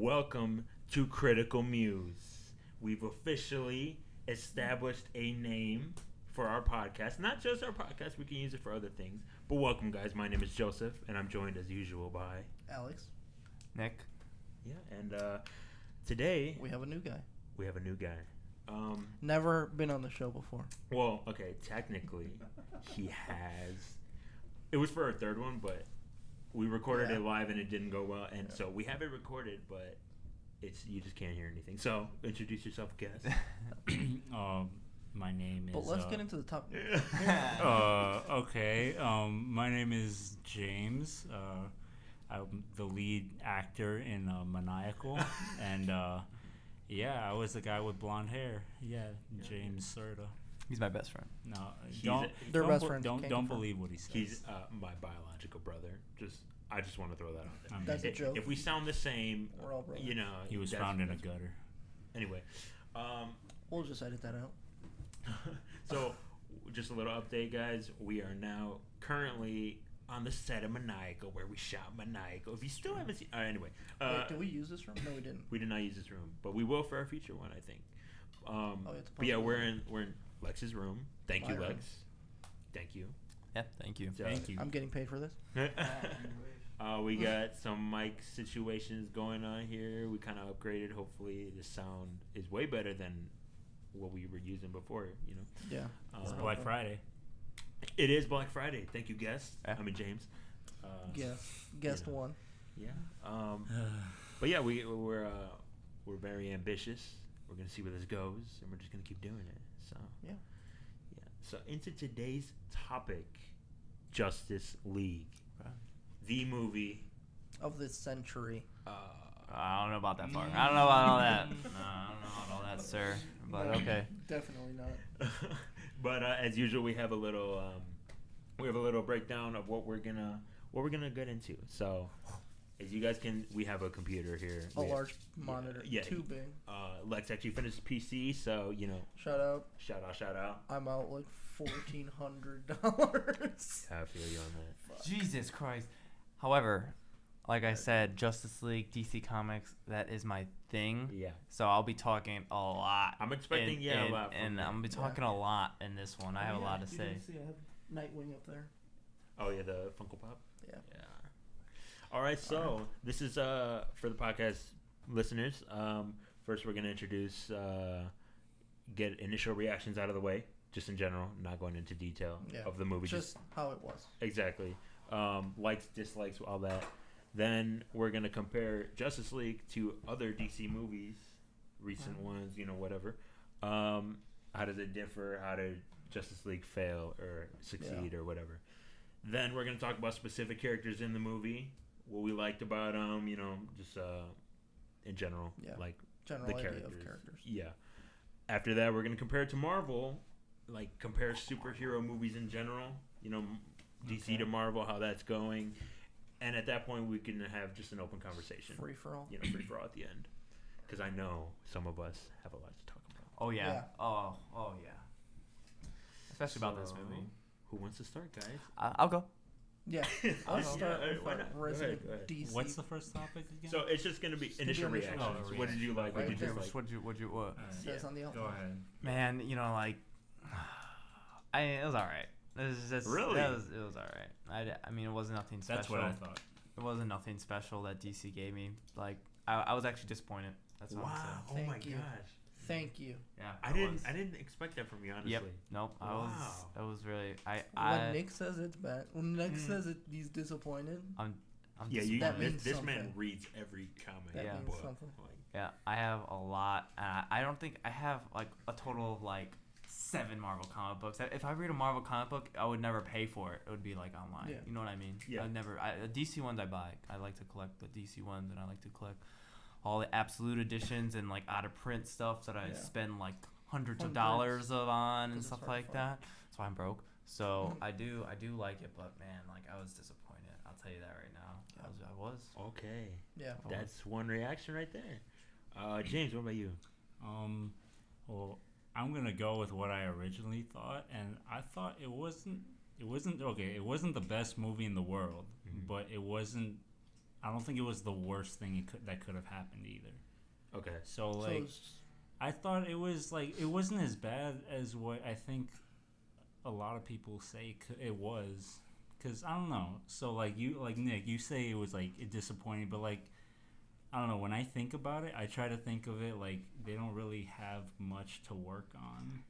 Welcome to Critical Muse. We've officially established a name for our podcast. Not just our podcast, we can use it for other things. But welcome, guys. My name is Joseph, and I'm joined as usual by Alex. Nick. Yeah, and today We have a new guy. we have a new guy. Never been on the show before. Well, okay, technically, he has. It was for our third one, but we recorded it live and it didn't go well, and so we have it recorded, but you just can't hear anything. So introduce yourself, guest. My name is. But let's get into the topic. Okay. My name is James. I'm the lead actor in Maniacal, and I was the guy with blonde hair. Yeah, James Serta. He's my best friend. No, They're don't, best be- friends. don't Can't don't confirm. believe what he says. He's my biological brother. I just want to throw that out there. That's a joke. If we sound the same, We're all brothers. He was that's- found in a gutter. Anyway, We'll just edit that out. so just a little update, guys. We are now currently on the set of Maniacal, where we shot Maniacal. If you still haven't seen, anyway, Wait, did we use this room? No, we didn't. we did not use this room, but we will for our future one, I think. It's But yeah, possible. we're in Lex's room. Thank My you, room. Lex. Thank you. Yeah, thank you. So- Thank you. I'm getting paid for this. We got some mic situations going on here. We kind of upgraded. Hopefully, the sound is way better than what we were using before. Yeah. It's Black Friday. It is Black Friday. Thank you, guest. Yeah. I mean, James. Guest know. one. Yeah. But yeah, we're very ambitious. We're gonna see where this goes, and we're just gonna keep doing it. So Yeah. yeah. So into today's topic, Justice League, the movie. Of this century. I don't know about that part. I don't know about all that. No, I don't know about all that, sir. But okay. Definitely not. But as usual, we have a little breakdown of what we're gonna get into. So as you guys we have a computer here. A large monitor. Yeah. Too big. Lex actually finished PC, so Shout out. shout out. I'm out like $1,400. I feel you on that. Jesus Christ. However, like I said, Justice League, DC Comics, that is my thing. Yeah. So I'll be talking a lot. I'm expecting a lot. And I'm gonna be talking a lot in this one. I have a lot to say. See, I have Nightwing up there. Oh yeah, the Funko Pop. Yeah. All right, so this is for the podcast listeners. First, we're gonna introduce, get initial reactions out of the way, just in general, not going into detail of the movie. Just how it was. Exactly. Likes, dislikes, all that. Then we're gonna compare Justice League to other DC movies, recent ones, whatever. How does it differ? How did Justice League fail or succeed or whatever? Then we're gonna talk about specific characters in the movie, what we liked about them, just in general, like General the idea characters. of characters. Yeah. After that, we're gonna compare it to Marvel, like compare superhero movies in general. DC to Marvel, how that's going, and at that point, we can have just an open conversation. Free for all. Free for all at the end, because I know some of us have a lot to talk about. Oh yeah. Yeah. Oh yeah. Especially about this movie. Who wants to start, guys? I'll go. Yeah. I'll start with why our not? Go resident ahead. DC. What's the first topic again? So it's just gonna be gonna be initial initial reactions. reactions. What did you like? What Right did you there. like? What? Says on the Go outline. ahead. Man, like, it was all right. Really? It was all right. I mean, it wasn't nothing special. That's what I thought. It wasn't nothing special that DC gave me. Like, I was actually disappointed. That's what I'm Wow! saying. Oh Thank my you. gosh! Thank you. Yeah, I didn't expect that from you, honestly. Yep. Nope. Wow. I was really. When Nick says it's bad, when Nick says he's disappointed, I'm Yeah, That means this man something. reads every comic that Yeah. means book. something. Like, Yeah, I have a lot. I don't think I have like a total of like 7 Marvel comic books. If I read a Marvel comic book, I would never pay for it. It would be like online. Yeah. You know what I mean? Yeah. The DC ones I buy. I like to collect the DC ones, and I like to collect all the absolute editions and like out of print stuff that I spend like hundreds of dollars on and 'Cause it's stuff hard to like find. that. That's why I'm broke. So I do like it, but man, like I was disappointed. I'll tell you that right now. I was. okay, Yeah. that's one reaction right there. James, what about you? Well, I'm gonna go with what I originally thought, and I thought it wasn't okay. It wasn't the best movie in the world, but it wasn't I don't think it was the worst thing that could have happened either. Okay. So like, I thought it was like it wasn't as bad as what I think a lot of people say it was. Cause I don't know. So like Nick, you say it was like disappointing, but like I don't know. When I think about it, I try to think of it like they don't really have much to work on.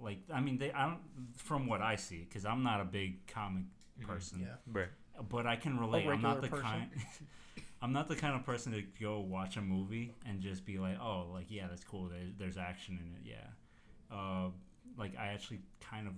Like I mean, I don't from what I see, because I'm not a big comic person. Yeah. Right. But I can relate. I'm not the person. kind. I'm not the kind of person to go watch a movie and just be like, oh, like yeah, that's cool. There's action in it. Yeah. Like I actually kind of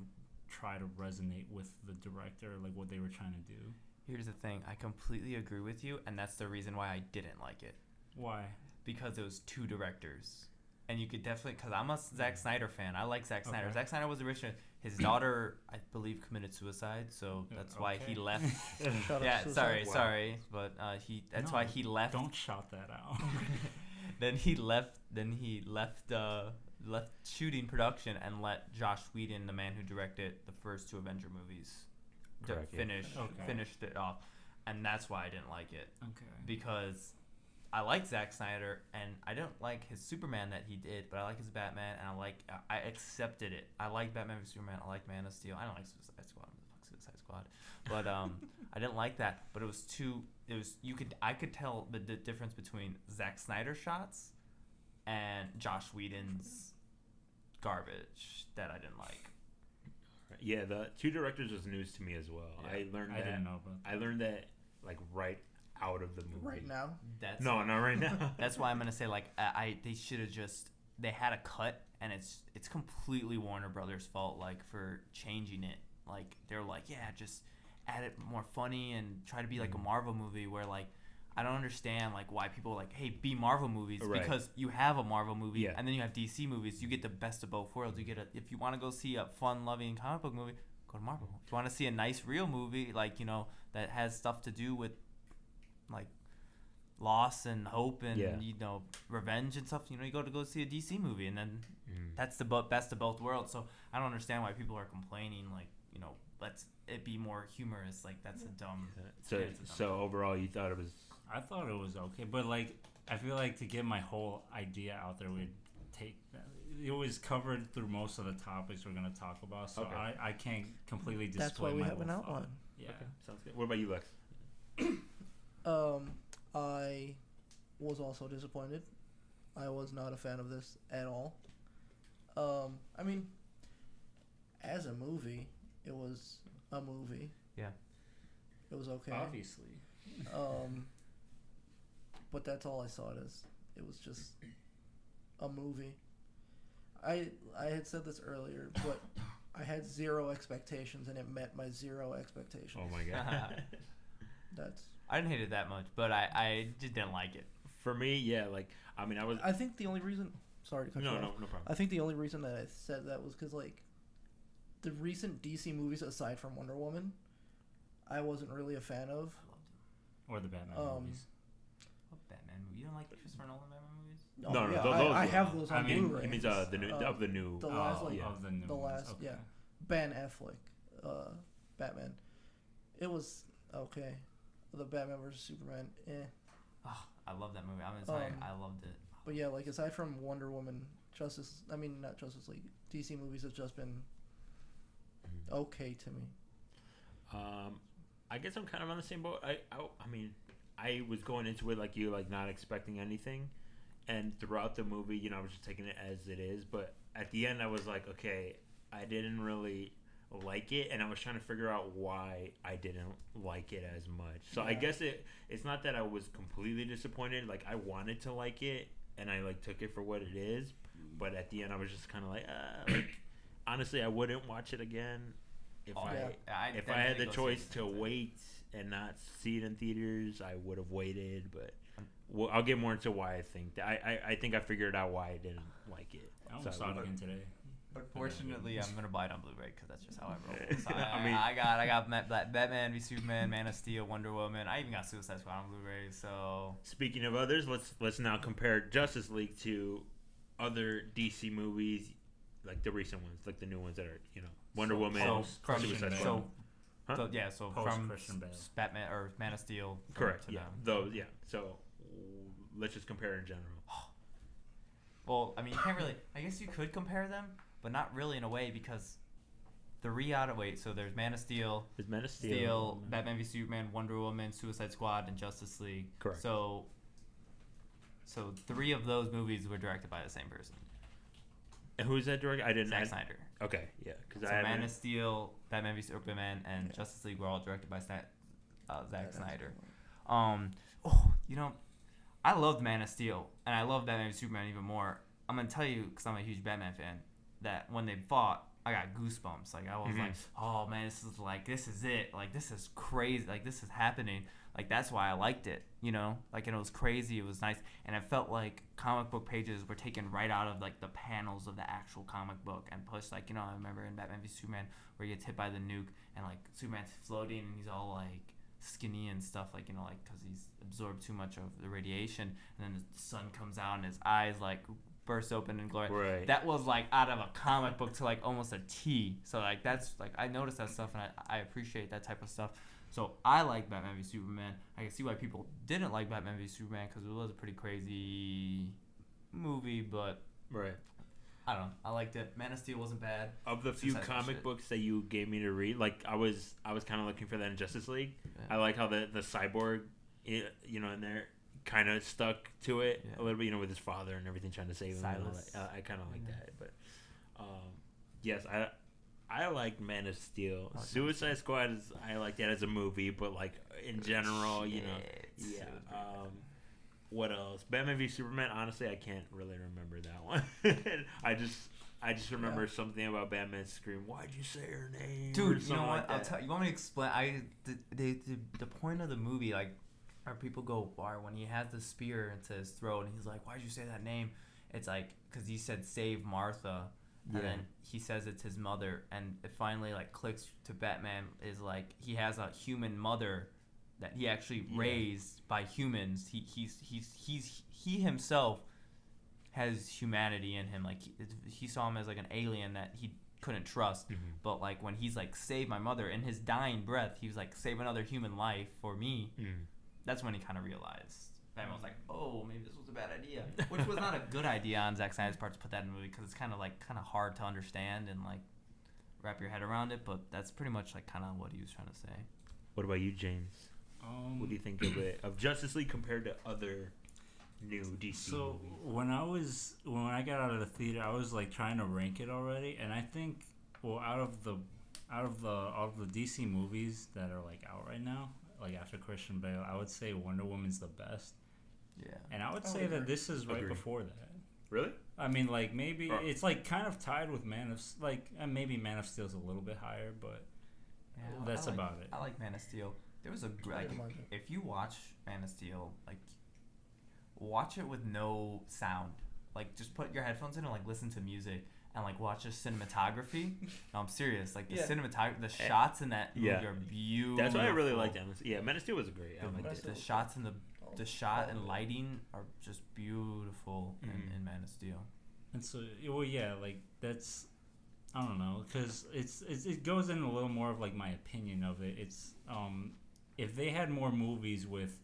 try to resonate with the director, like what they were trying to do. Here's the thing. I completely agree with you, and that's the reason why I didn't like it. Why? Because it was two directors. And you could definitely, because I'm a Zack Snyder fan. I like Zack Snyder. Okay. Zack Snyder was originally, his daughter, I believe, committed suicide, so that's why he left. Yeah, sorry, but that's why he left. Don't shout that out. Then he left shooting production and let Josh Whedon, the man who directed the first two Avenger movies, finished it off, and that's why I didn't like it. Okay. Because I like Zack Snyder, and I don't like his Superman that he did, but I like his Batman, and I accepted it. I like Batman vs Superman. I like Man of Steel. I don't like Suicide Squad. Fuck Suicide Squad, but I didn't like that. But it was I could tell the difference between Zack Snyder shots and Josh Whedon's garbage that I didn't like. Yeah, the two directors was news to me as well. Yeah, I didn't know about that. I learned that like right out of the movie. Right now? No, not right now. That's why I'm gonna say like they should have they had a cut, and it's completely Warner Brothers' fault, like for changing it. Like they're like, yeah, just add it more funny and try to be like a Marvel movie, where like I don't understand like why people are like, hey, be Marvel movies, right. because you have a Marvel movie, yeah. and then you have DC movies. You get the best of both worlds. You get if you want to go see a fun loving comic book movie, go to Marvel. If you want to see a nice real movie, like that has stuff to do with like loss and hope and revenge and stuff, you go see a DC movie, and then that's the best of both worlds. So I don't understand why people are complaining like, let's it be more humorous. Like that's a dumb. So overall, you thought it was? I thought it was okay, but like I feel like to get my whole idea out there would take. It was covered through most of the topics we're gonna talk about, so okay. I can't completely display. That's why we have an outline. Yeah, okay. Sounds good. What about you, Lex? I was also disappointed. I was not a fan of this at all. I mean, as a movie, it was a movie. Yeah. It was okay. Obviously. But that's all I saw it as. It was just a movie. I had said this earlier, but I had zero expectations, and it met my zero expectations. Oh my god. I didn't hate it that much, but I just didn't like it. For me, yeah, like I think the only reason. Sorry to cut you off. No problem. I think the only reason that I said that was because like the recent DC movies, aside from Wonder Woman, I wasn't really a fan of. I loved them. Or the Batman movies. What Batman movie? You don't like Christopher Nolan Batman movies? No, yeah, those I have those on Blu-ray. He means the new of the new. The last, of the new the ones. last, Okay. yeah, Ben Affleck, Batman. It was okay. The Batman vs Superman, Oh, I love that movie. I'm sorry, I loved it. But yeah, like aside from Wonder Woman, not Justice League, DC movies have just been okay to me. I guess I'm kind of on the same boat. I mean, I was going into it like you, like not expecting anything, and throughout the movie, I was just taking it as it is. But at the end, I was like, okay, I didn't really like it, and I was trying to figure out why I didn't like it as much. So I guess it's not that I was completely disappointed. Like I wanted to like it, and I like took it for what it is. But at the end, I was just kind of like honestly, I wouldn't watch it again if I had the choice to wait and not see it in theaters. I would have waited, but I'll get more into why I think that. I think I figured out why I didn't like it. I almost saw it again today. But fortunately, I'm gonna buy it on Blu-ray because that's just how I roll. So I got Batman v Superman, Man of Steel, Wonder Woman. I even got Suicide Squad on Blu-ray. So speaking of others, let's now compare Justice League to other DC movies, like the recent ones, like the new ones that are Wonder Woman, Suicide Squad. So Huh? So, yeah, so Post from Christian Bale. Batman or Man of Steel. Correct. to Yeah. now. Those. Yeah. So let's just compare in general. Well, I mean, you can't really. I guess you could compare them, but not really in a way because so there's Man of Steel, Is Man of Steel, Batman v Superman, Wonder Woman, Suicide Squad, and Justice League. Correct. So 3 of those movies were directed by the same person, And who's that director? I didn't. Zack Snyder. Okay. Yeah. Because So I Man of Steel, Batman v Superman, and Justice League were all directed by Zack Snyder. I loved Man of Steel, and I love Batman v Superman even more. I'm gonna tell you, because I'm a huge Batman fan, that when they fought, I got goosebumps. Like, I was like, oh man, this is it. Like, this is crazy. Like, this is happening. Like, that's why I liked it. Like, and it was crazy. It was nice, and it felt like comic book pages were taken right out of like the panels of the actual comic book and pushed. Like, I remember in Batman v Superman where he gets hit by the nuke, and like Superman's floating, and he's all like skinny and stuff, like because he's absorbed too much of the radiation, and then the sun comes out and his eyes like burst open in glory. Right. That was like out of a comic book to like almost a T. So like that's like I noticed that stuff, and I appreciate that type of stuff. So I like Batman v Superman. I can see why people didn't like Batman v Superman because it was a pretty crazy movie, but Right. I don't know. I liked it. Man of Steel wasn't bad. Of the few comic books that you gave me to read, like I was kind of looking for that in Justice League. Yeah. I like how the cyborg, in there, kind of stuck to it a little bit, with his father and everything, trying to save him. I kind of like that, but yes, I like Man of Steel. Suicide Squad I like that as a movie, but like in general, yeah. What else? Batman v Superman. Honestly, I can't really remember that one. I just remember something about Batman scream, "Why'd you say her name?" Dude, you know what? Like I'll tell you. Want me to explain? The point of the movie, like, our people go, or when he has the spear into his throat, and he's like, "Why'd you say that name?" It's like because he said "Save Martha," and then he says it's his mother, and it finally like clicks to Batman is like he has a human mother that he actually raised by humans. He himself has humanity in him. Like he saw him as like an alien that he couldn't trust. But like when he's like save my mother in his dying breath, he was like save another human life for me. That's when he kind of realized. Batman was like, oh, maybe this was a bad idea, which was not a good idea on Zack Snyder's part to put that in the movie because it's kind of hard to understand and like wrap your head around it. But that's pretty much like kind of what he was trying to say. What about you, James? What do you think of Justice League compared to other new DC movies? when I got out of the theater, I was like trying to rank it already, and I think out of the DC movies that are like out right now, like after Christian Bale, I would say Wonder Woman's the best. Yeah, and I would say that this is right before that. Really? I mean, like maybe it's like kind of tied with maybe Man of Steel's a little bit higher, but that's about it. I like Man of Steel. There was a if you watch Man of Steel, like watch it with no sound. Like just put your headphones in and like listen to music and like watch the cinematography. No, I'm serious. Like the cinematography, the shots in that movie are beautiful. That's why I really liked it. Yeah, Man of Steel was great. I liked it. The shots and the shot and lighting are just beautiful in Man of Steel. And so, like that's. I don't know, because it goes in a little more of like my opinion of it. It's if they had more movies with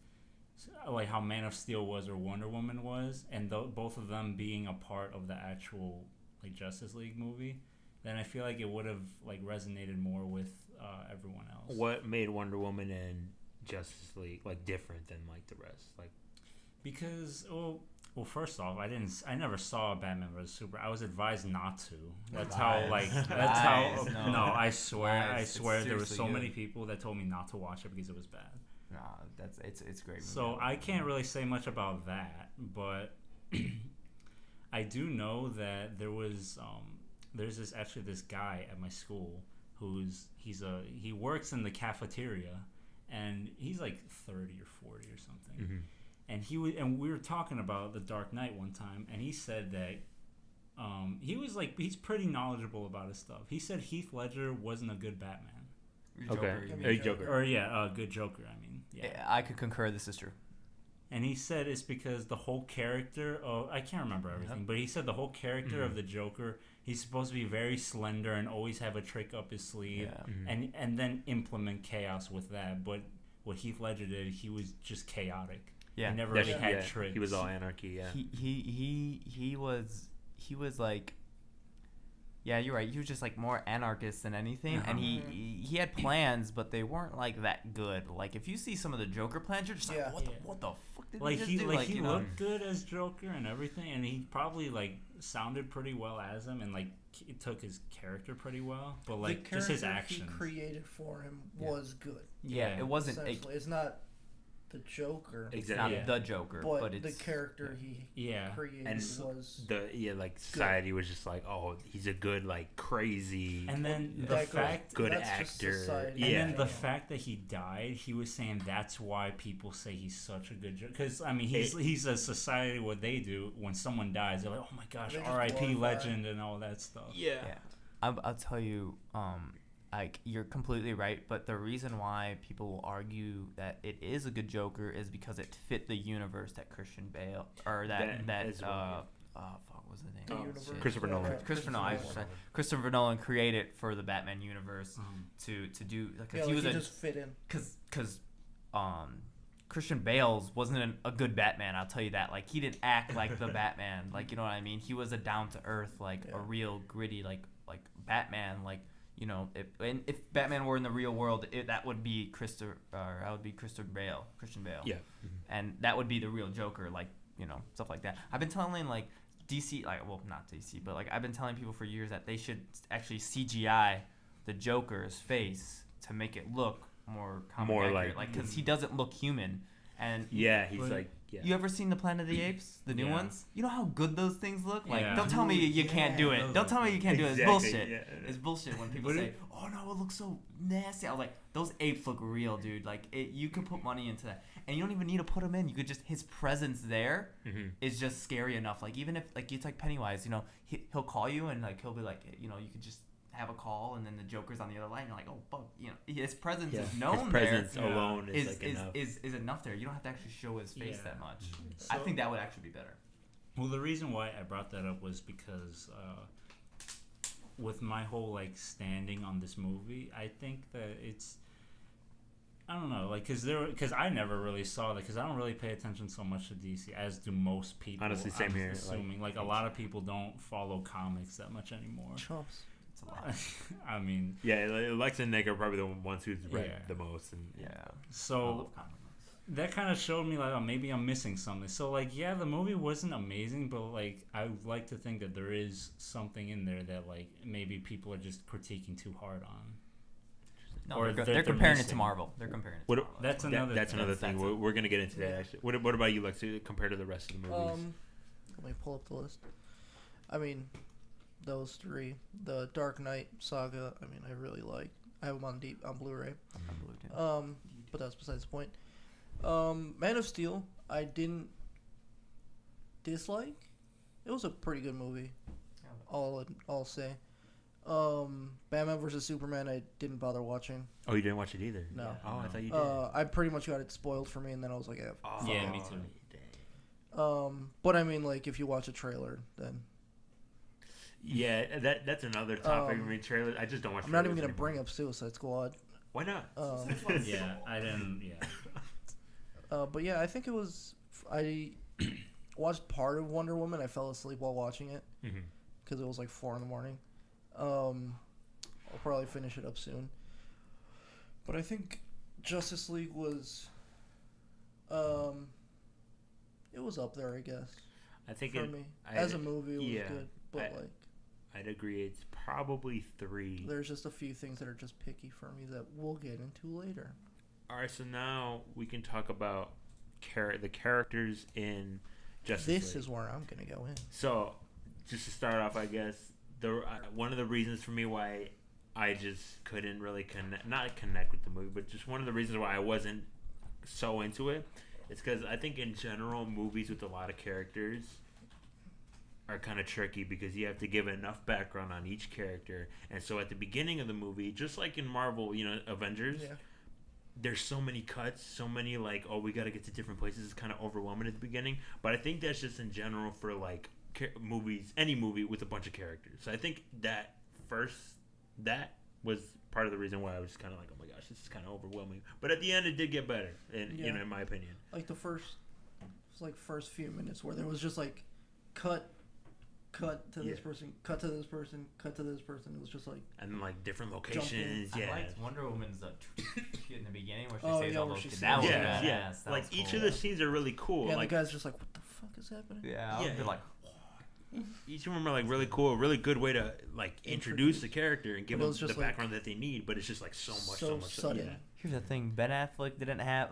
like how Man of Steel was or Wonder Woman was, and both of them being a part of the actual like Justice League movie, then I feel like it would have like resonated more with everyone else. What made Wonder Woman and Justice League like different than like the rest? Like because well, first off, I never saw Batman vs Super. I was advised not to. That's how no, I swear there were so many people that told me not to watch it because it was bad. Nah, it's great. So I can't really say much about that, but I do know that there's this guy at my school he works in the cafeteria, and he's like 30 or 40 or something. And we were talking about The Dark Knight one time, and he said that he's pretty knowledgeable about his stuff. He said Heath Ledger wasn't a good Batman. Joker. Or good Joker. I mean, I could concur. This is true. And he said it's because the whole character of, I can't remember everything, but he said the whole character of the Joker, he's supposed to be very slender and always have a trick up his sleeve, and then implement chaos with that. But what Heath Ledger did, he was just chaotic. Yeah, he never really had tricks. He was all anarchy. Yeah, he was like. Yeah, you're right. He was just like more anarchist than anything, and he had plans, but they weren't like that good. Like if you see some of the Joker plans, you're just like, what the fuck did he just do? Like he you know? looked good as Joker and everything, and he probably like sounded pretty well as him, and like it took his character pretty well. But like just his actions he created for him was good. Yeah, it wasn't. It's not the Joker. Exactly. It's not the Joker, but it's the character he created and was like society was just like, oh, he's a good like crazy, and then the fact good actor, and then the fact that he died, he was saying that's why people say he's such a good Joker. Because I mean, he's a society what they do when someone dies, they're like, oh my gosh, R.I.P. legend and all that stuff. Yeah. I'll tell you, like you're completely right, but the reason why people will argue that it is a good Joker is because it fit the universe that Christian Bale what was the name? Christopher Nolan. Christopher Nolan created for the Batman universe to do because he was just fit in because Christian Bale wasn't a good Batman. I'll tell you that. Like he didn't act like the Batman. Like you know what I mean. He was a down to earth, like a real gritty, like Batman, like. You know, if Batman were in the real world, that would be Christian Bale. Yeah, and that would be the real Joker, like you know, stuff like that. I've been telling like DC, like well, not DC, but like I've been telling people for years that they should actually CGI the Joker's face to make it look more accurate, like because he doesn't look human. And he's like. Yeah. You ever seen the Planet of the Apes, the new ones? You know how good those things look. Like, don't tell me you can't do it. Don't tell me you can't do it. It's bullshit. Yeah. It's bullshit when people say, "Oh no, it looks so nasty." I was like, "Those apes look real, dude. Like, you could put money into that, and you don't even need to put them in. You could just his presence there is just scary enough. Like, even if like it's like Pennywise, you know, he'll call you and like he'll be like, you know, you could just have a call, and then the Joker's on the other line. You're like, oh fuck, you know, his presence is known. His presence alone is like enough. Is enough there. You don't have to actually show his face that much. So, I think that would actually be better. Well, the reason why I brought that up was because with my whole like standing on this movie, I think that it's. I don't know, like, because I never really saw that, because I don't really pay attention so much to DC, as do most people. Honestly, same here. Assuming, like a lot of people don't follow comics that much anymore. Chumps. I mean, Lex and Nick are probably the ones who's read the most, and so that kind of showed me like, oh, maybe I'm missing something. So like, the movie wasn't amazing, but like, I would like to think that there is something in there that like maybe people are just critiquing too hard on. No, or they're comparing it to Marvel. They're comparing it to Marvel. That's another thing. We're gonna get into that actually. What about you, Lex? Compared to the rest of the movies? Let me pull up the list. I mean. Those three, the Dark Knight saga. I mean, I really like. I have them on Blu-ray. But that's besides the point. Man of Steel, I didn't dislike. It was a pretty good movie. I'll say. Batman vs Superman, I didn't bother watching. Oh, you didn't watch it either? No. Oh, I thought you did. I pretty much got it spoiled for me, and then I was like, me too. But I mean, like, if you watch a trailer, then. Yeah, that's another topic. I mean, trailers. I just don't watch. I'm not even gonna bring up Suicide Squad. Why not? I didn't. Yeah. But yeah, I think it was. I watched part of Wonder Woman. I fell asleep while watching it because it was like 4 a.m. I'll probably finish it up soon. But I think Justice League was. It was up there, I guess. I think for me as a movie, it was good. But I'd agree. It's probably 3. There's just a few things that are just picky for me that we'll get into later. All right, so now we can talk about the characters in Justice League. This is where I'm gonna go in. So, just to start off, I guess one of the reasons for me why I just couldn't really not connect with the movie, but just one of the reasons why I wasn't so into it, is because I think in general movies with a lot of characters are kind of tricky because you have to give enough background on each character. And so at the beginning of the movie, just like in Marvel, Avengers, there's so many cuts, so many like, oh, we got to get to different places. It's kind of overwhelming at the beginning. But I think that's just in general for like movies, any movie with a bunch of characters. So I think that was part of the reason why I was just kind of like, oh my gosh, this is kind of overwhelming. But at the end, it did get better, in my opinion. Like the first few minutes where there was just like cut to this person, cut to this person, cut to this person. It was just like, and like different locations. I liked Wonder Woman's in the beginning where she Oh, says yeah, all where those she kids. says- That was Yeah, badass. yeah. That Like was each cool. of the scenes are really cool. yeah, Like the guy's just like, what the fuck is happening? Yeah, I Yeah. would be like, each of them are like really cool, a really good way to like introduce the character and give But it them was the just, like, background that they need. But it's just like so much. sudden. Yeah. here's the thing: Ben Affleck didn't have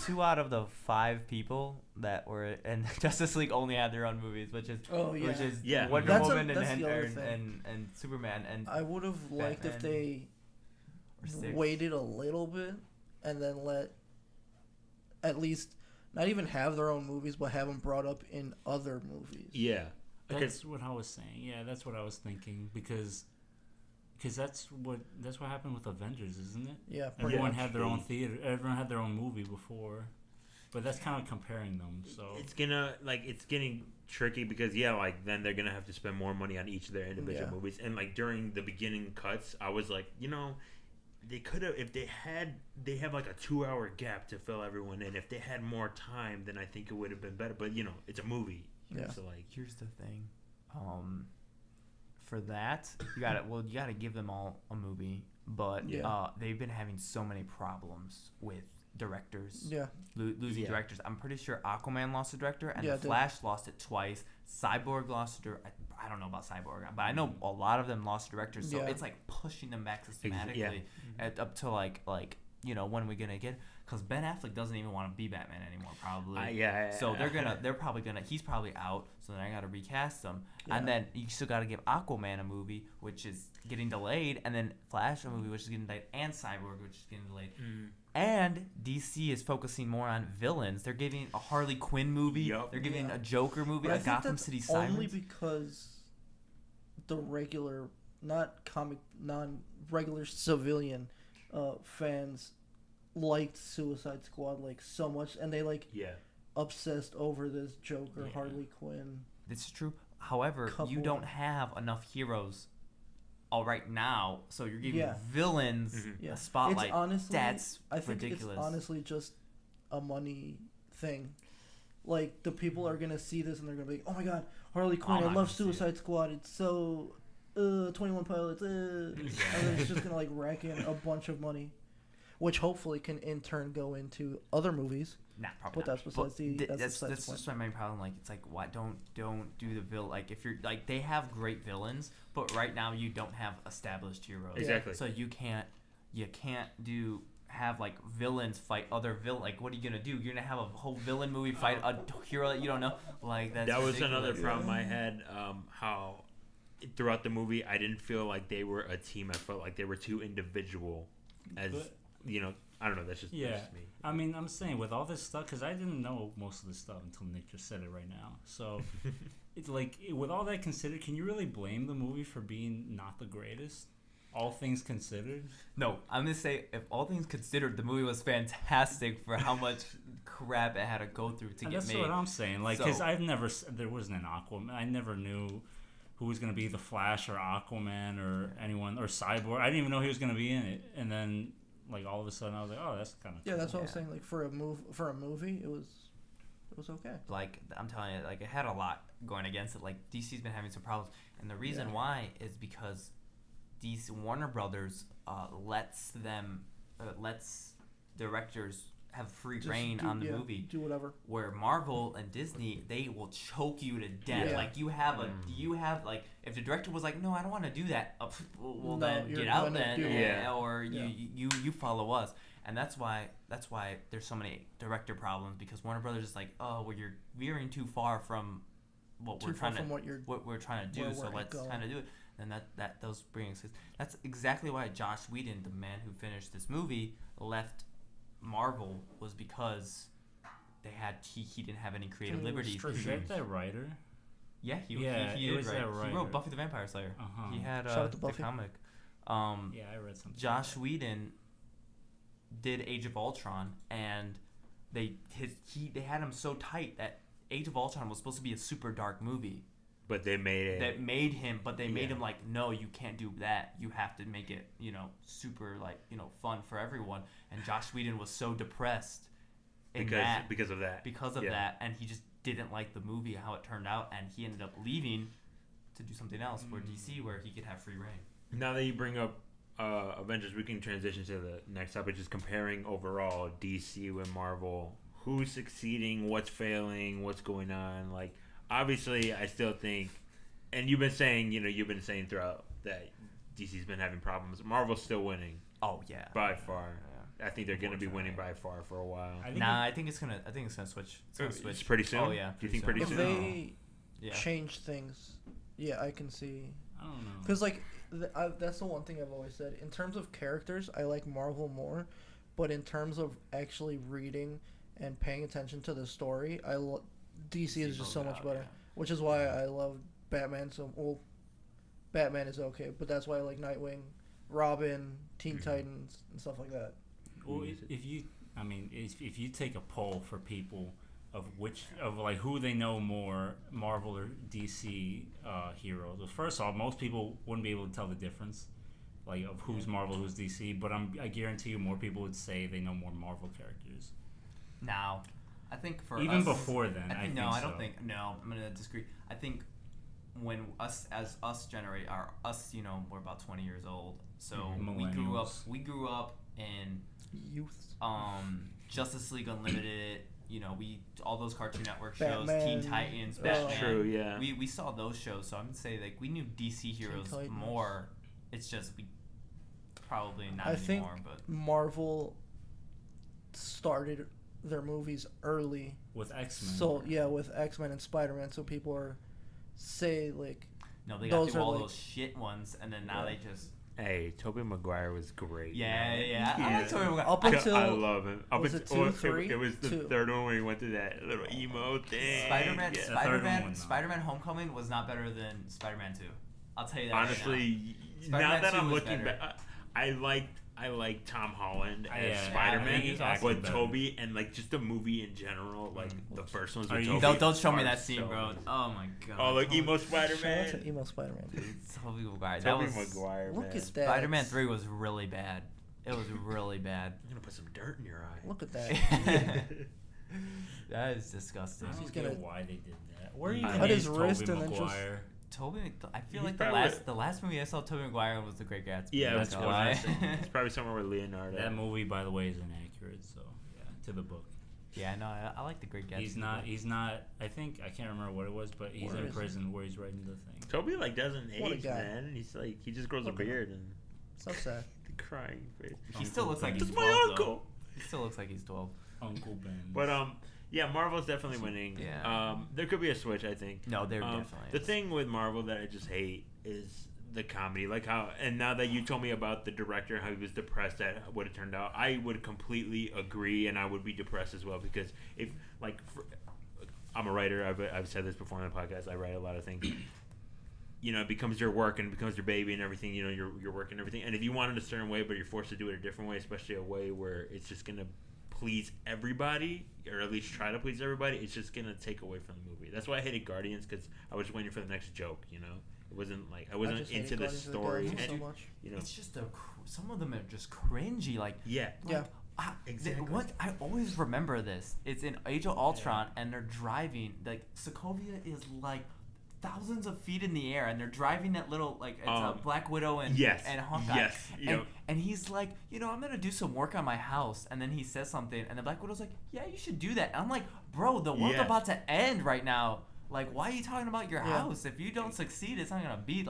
two out of the 5 people that were in Justice League only had their own movies, which is Yeah. Wonder That's Woman the other thing. and Superman and I would have liked if Batman they or 6. waited a little bit and then let at least not even have their own movies, but have them brought up in other movies. Yeah. That's what I was saying. Yeah, that's what I was thinking because that's what happened with Avengers, isn't it? Yeah, pretty Everyone much. had their own theater. Everyone had their own movie before, but that's kind of comparing them. So It's getting tricky because like then they're gonna have to spend more money on each of their individual movies. And like during the beginning cuts, I was like, they could have, if they have like a 2-hour gap to fill everyone in. If they had more time, then I think it would have been better. But it's a movie. Yeah. So like, Here's the thing, for that you gotta give them all a movie, but they've been having so many problems with directors. Yeah. Losing directors. I'm pretty sure Aquaman lost a director, and Yeah, The Flash lost it twice. Cyborg lost a director. I don't know about Cyborg, but I know a lot of them lost directors. So it's like pushing them back systematically up to like when are we gonna get? Because Ben Affleck doesn't even want to be Batman anymore, probably. So they're probably gonna. He's probably out. So then I gotta recast him, and then you still gotta give Aquaman a movie, which is getting delayed, and then Flash a movie, which is getting delayed, and Cyborg, which is getting delayed. And DC is focusing more on villains. They're giving a Harley Quinn movie. Yep. They're giving a Joker movie, But I a think Gotham that's City Sirens. only because the regular, non-regular civilian fans liked Suicide Squad like so much, and they obsessed over this Joker, Harley Quinn. This is true. However, you don't have enough heroes right now, so you're giving villains a spotlight. It's honestly, that's I think ridiculous. it's honestly just a money thing. Like, the people are gonna see this and they're gonna be like, "Oh my god, Harley Quinn! I love Suicide Squad. It's so 21 Pilots." And then it's just gonna like rack in a bunch of money, which hopefully can in turn go into other movies. Nah, probably But not. that's besides the that's point. just my main problem. Like, it's like, why don't do the villain? Like, if you're like, they have great villains, but right now you don't have established heroes. Exactly. So you can't have like villains fight other villain. Like, what are you gonna do? You're gonna have a whole villain movie fight a hero that you don't know. Like, that's that was ridiculous. another problem I had. How throughout the movie I didn't feel like they were a team. I felt like they were too individual. I don't know. That's just me. I mean, I'm saying with all this stuff, because I didn't know most of this stuff until Nick just said it right now. So it's like, with all that considered, can you really blame the movie for being not the greatest? All things considered? No, I'm gonna say, if all things considered, the movie was fantastic for how much crap it had to go through to get That's made. what I'm saying. Like, because there wasn't an Aquaman. I never knew who was gonna be the Flash or Aquaman or anyone or Cyborg. I didn't even know he was gonna be in it. And then, like, all of a sudden, I was like, oh, that's kind of Yeah, that's what I was saying. Like, for a movie, it was okay. Like, I'm telling you, like, it had a lot going against it. Like, DC's been having some problems, and the reason why is because Warner Brothers lets directors have free reign on the movie. Do whatever. Where Marvel and Disney, they will choke you to death. Yeah. Like, you have like, if the director was like, no, I don't want to do that. Well, No, then you're get out gonna then, do it. or you follow us. And that's why there's so many director problems, because Warner Brothers is like, oh, well, you're veering too far from what we're trying to do. So let's kind of do it. And that those bring. That's exactly why Joss Whedon, the man who finished this movie, left Marvel, was because he didn't have any creative liberties. Is that writer? Yeah, he was that writer. He wrote Buffy the Vampire Slayer. He had Shout out to the Buffy. comic. Yeah, I read something. Joss Whedon did Age of Ultron, and they had him so tight that Age of Ultron was supposed to be a super dark movie. But they made it. That made him, but they made him like, no, you can't do that. You have to make it, super fun for everyone. And Joss Whedon was so depressed because of that. Because of that, and he just didn't like the movie how it turned out, and he ended up leaving to do something else for DC where he could have free reign. Now that you bring up Avengers, we can transition to the next topic, just comparing overall DC with Marvel. Who's succeeding? What's failing? What's going on? Like, obviously, I still think, and you've been saying throughout that DC's been having problems. Marvel's still winning. Oh yeah, by far. Yeah. I think they're going to be winning by far for a while. I think it's gonna switch. It's gonna switch. It's pretty soon. Oh yeah. Do you think pretty if soon? If they change things, yeah, I can see. I don't know. Because that's the one thing I've always said. In terms of characters, I like Marvel more, but in terms of actually reading and paying attention to the story, DC is just so much better. Yeah. Which is why I love Batman so well. Batman is okay, but that's why I like Nightwing, Robin, Teen Titans, and stuff like that. Well, if you take a poll for people of who they know more, Marvel or DC heroes. Well, first off, most people wouldn't be able to tell the difference, like of who's Marvel, who's DC. But I guarantee you, more people would say they know more Marvel characters. Now, I think for even us, before then, I'm gonna disagree. I think when us generate we're about 20 years old, so we grew up in youth. Justice League Unlimited. All those Cartoon Network shows, Batman, Teen Titans, Batman. That's true, yeah. We saw those shows, so I'm gonna say like we knew DC heroes more. It's just we probably not anymore. Think but Marvel started their movies early with X-Men. So yeah, with X-Men and Spider-Man. So people are no, they got through all those shit ones, and then now they just. Hey, Tobey Maguire was great. Yeah. I like Tobey Maguire. Up until I love him. Was it 2, 3? It was the third one where he went through that little emo thing. Spider-Man Homecoming was not better than Spider-Man 2. I'll tell you that. Honestly, now that I'm looking back, I like Tom Holland as Spider-Man, but Tobey and just the movie in general, the first one's with Tobey. Don't show me that scene, bro. Oh my god. Oh, look, emo Spider-Man. Shout out to emo Spider-Man. Tobey Maguire. Maguire. Look man. at that. Spider-Man 3 was really bad. It was really bad. I'm gonna put some dirt in your eye. Look at that. That is disgusting. I don't get why they did that. Where he cut his wrist and then just. I feel like the last movie I saw Tobey Maguire was The Great Gatsby. Yeah, that's why. It's probably somewhere with Leonardo. That movie, by the way, is inaccurate. So yeah, to the book. Yeah, no, I like The Great Gatsby. He's not. I can't remember what it was, but he's in prison where he's writing the thing. Tobey doesn't age, man. He's he just grows a beard and. So sad. The crying face. He still looks like he's 12. That's my uncle. Though. He still looks like he's 12. Uncle Ben. But yeah, Marvel's definitely winning. Yeah. There could be a switch, I think. No, there definitely The is. thing with Marvel that I just hate is the comedy. And now that you told me about the director and how he was depressed at what it turned out, I would completely agree, and I would be depressed as well, because if, I'm a writer. I've said this before on the podcast. I write a lot of things. It becomes your work and it becomes your baby and everything. Your work and everything. And if you want it a certain way, but you're forced to do it a different way, especially a way where it's just going to please everybody, or at least try to please everybody, it's just gonna take away from the movie. That's why I hated Guardians, because I was waiting for the next joke. It wasn't I wasn't into the story. And, so much. It's just some of them are just cringy. Exactly. What I always remember this. It's in Age of Ultron, and they're driving. Sokovia is thousands of feet in the air, and they're driving that little it's a Black Widow and Hawkeye. Yes. And he's like, I'm gonna do some work on my house, and then he says something, and the Black Widow's like, yeah, you should do that. And I'm like, bro, the world's about to end right now. Why are you talking about your house? If you don't succeed, it's not gonna be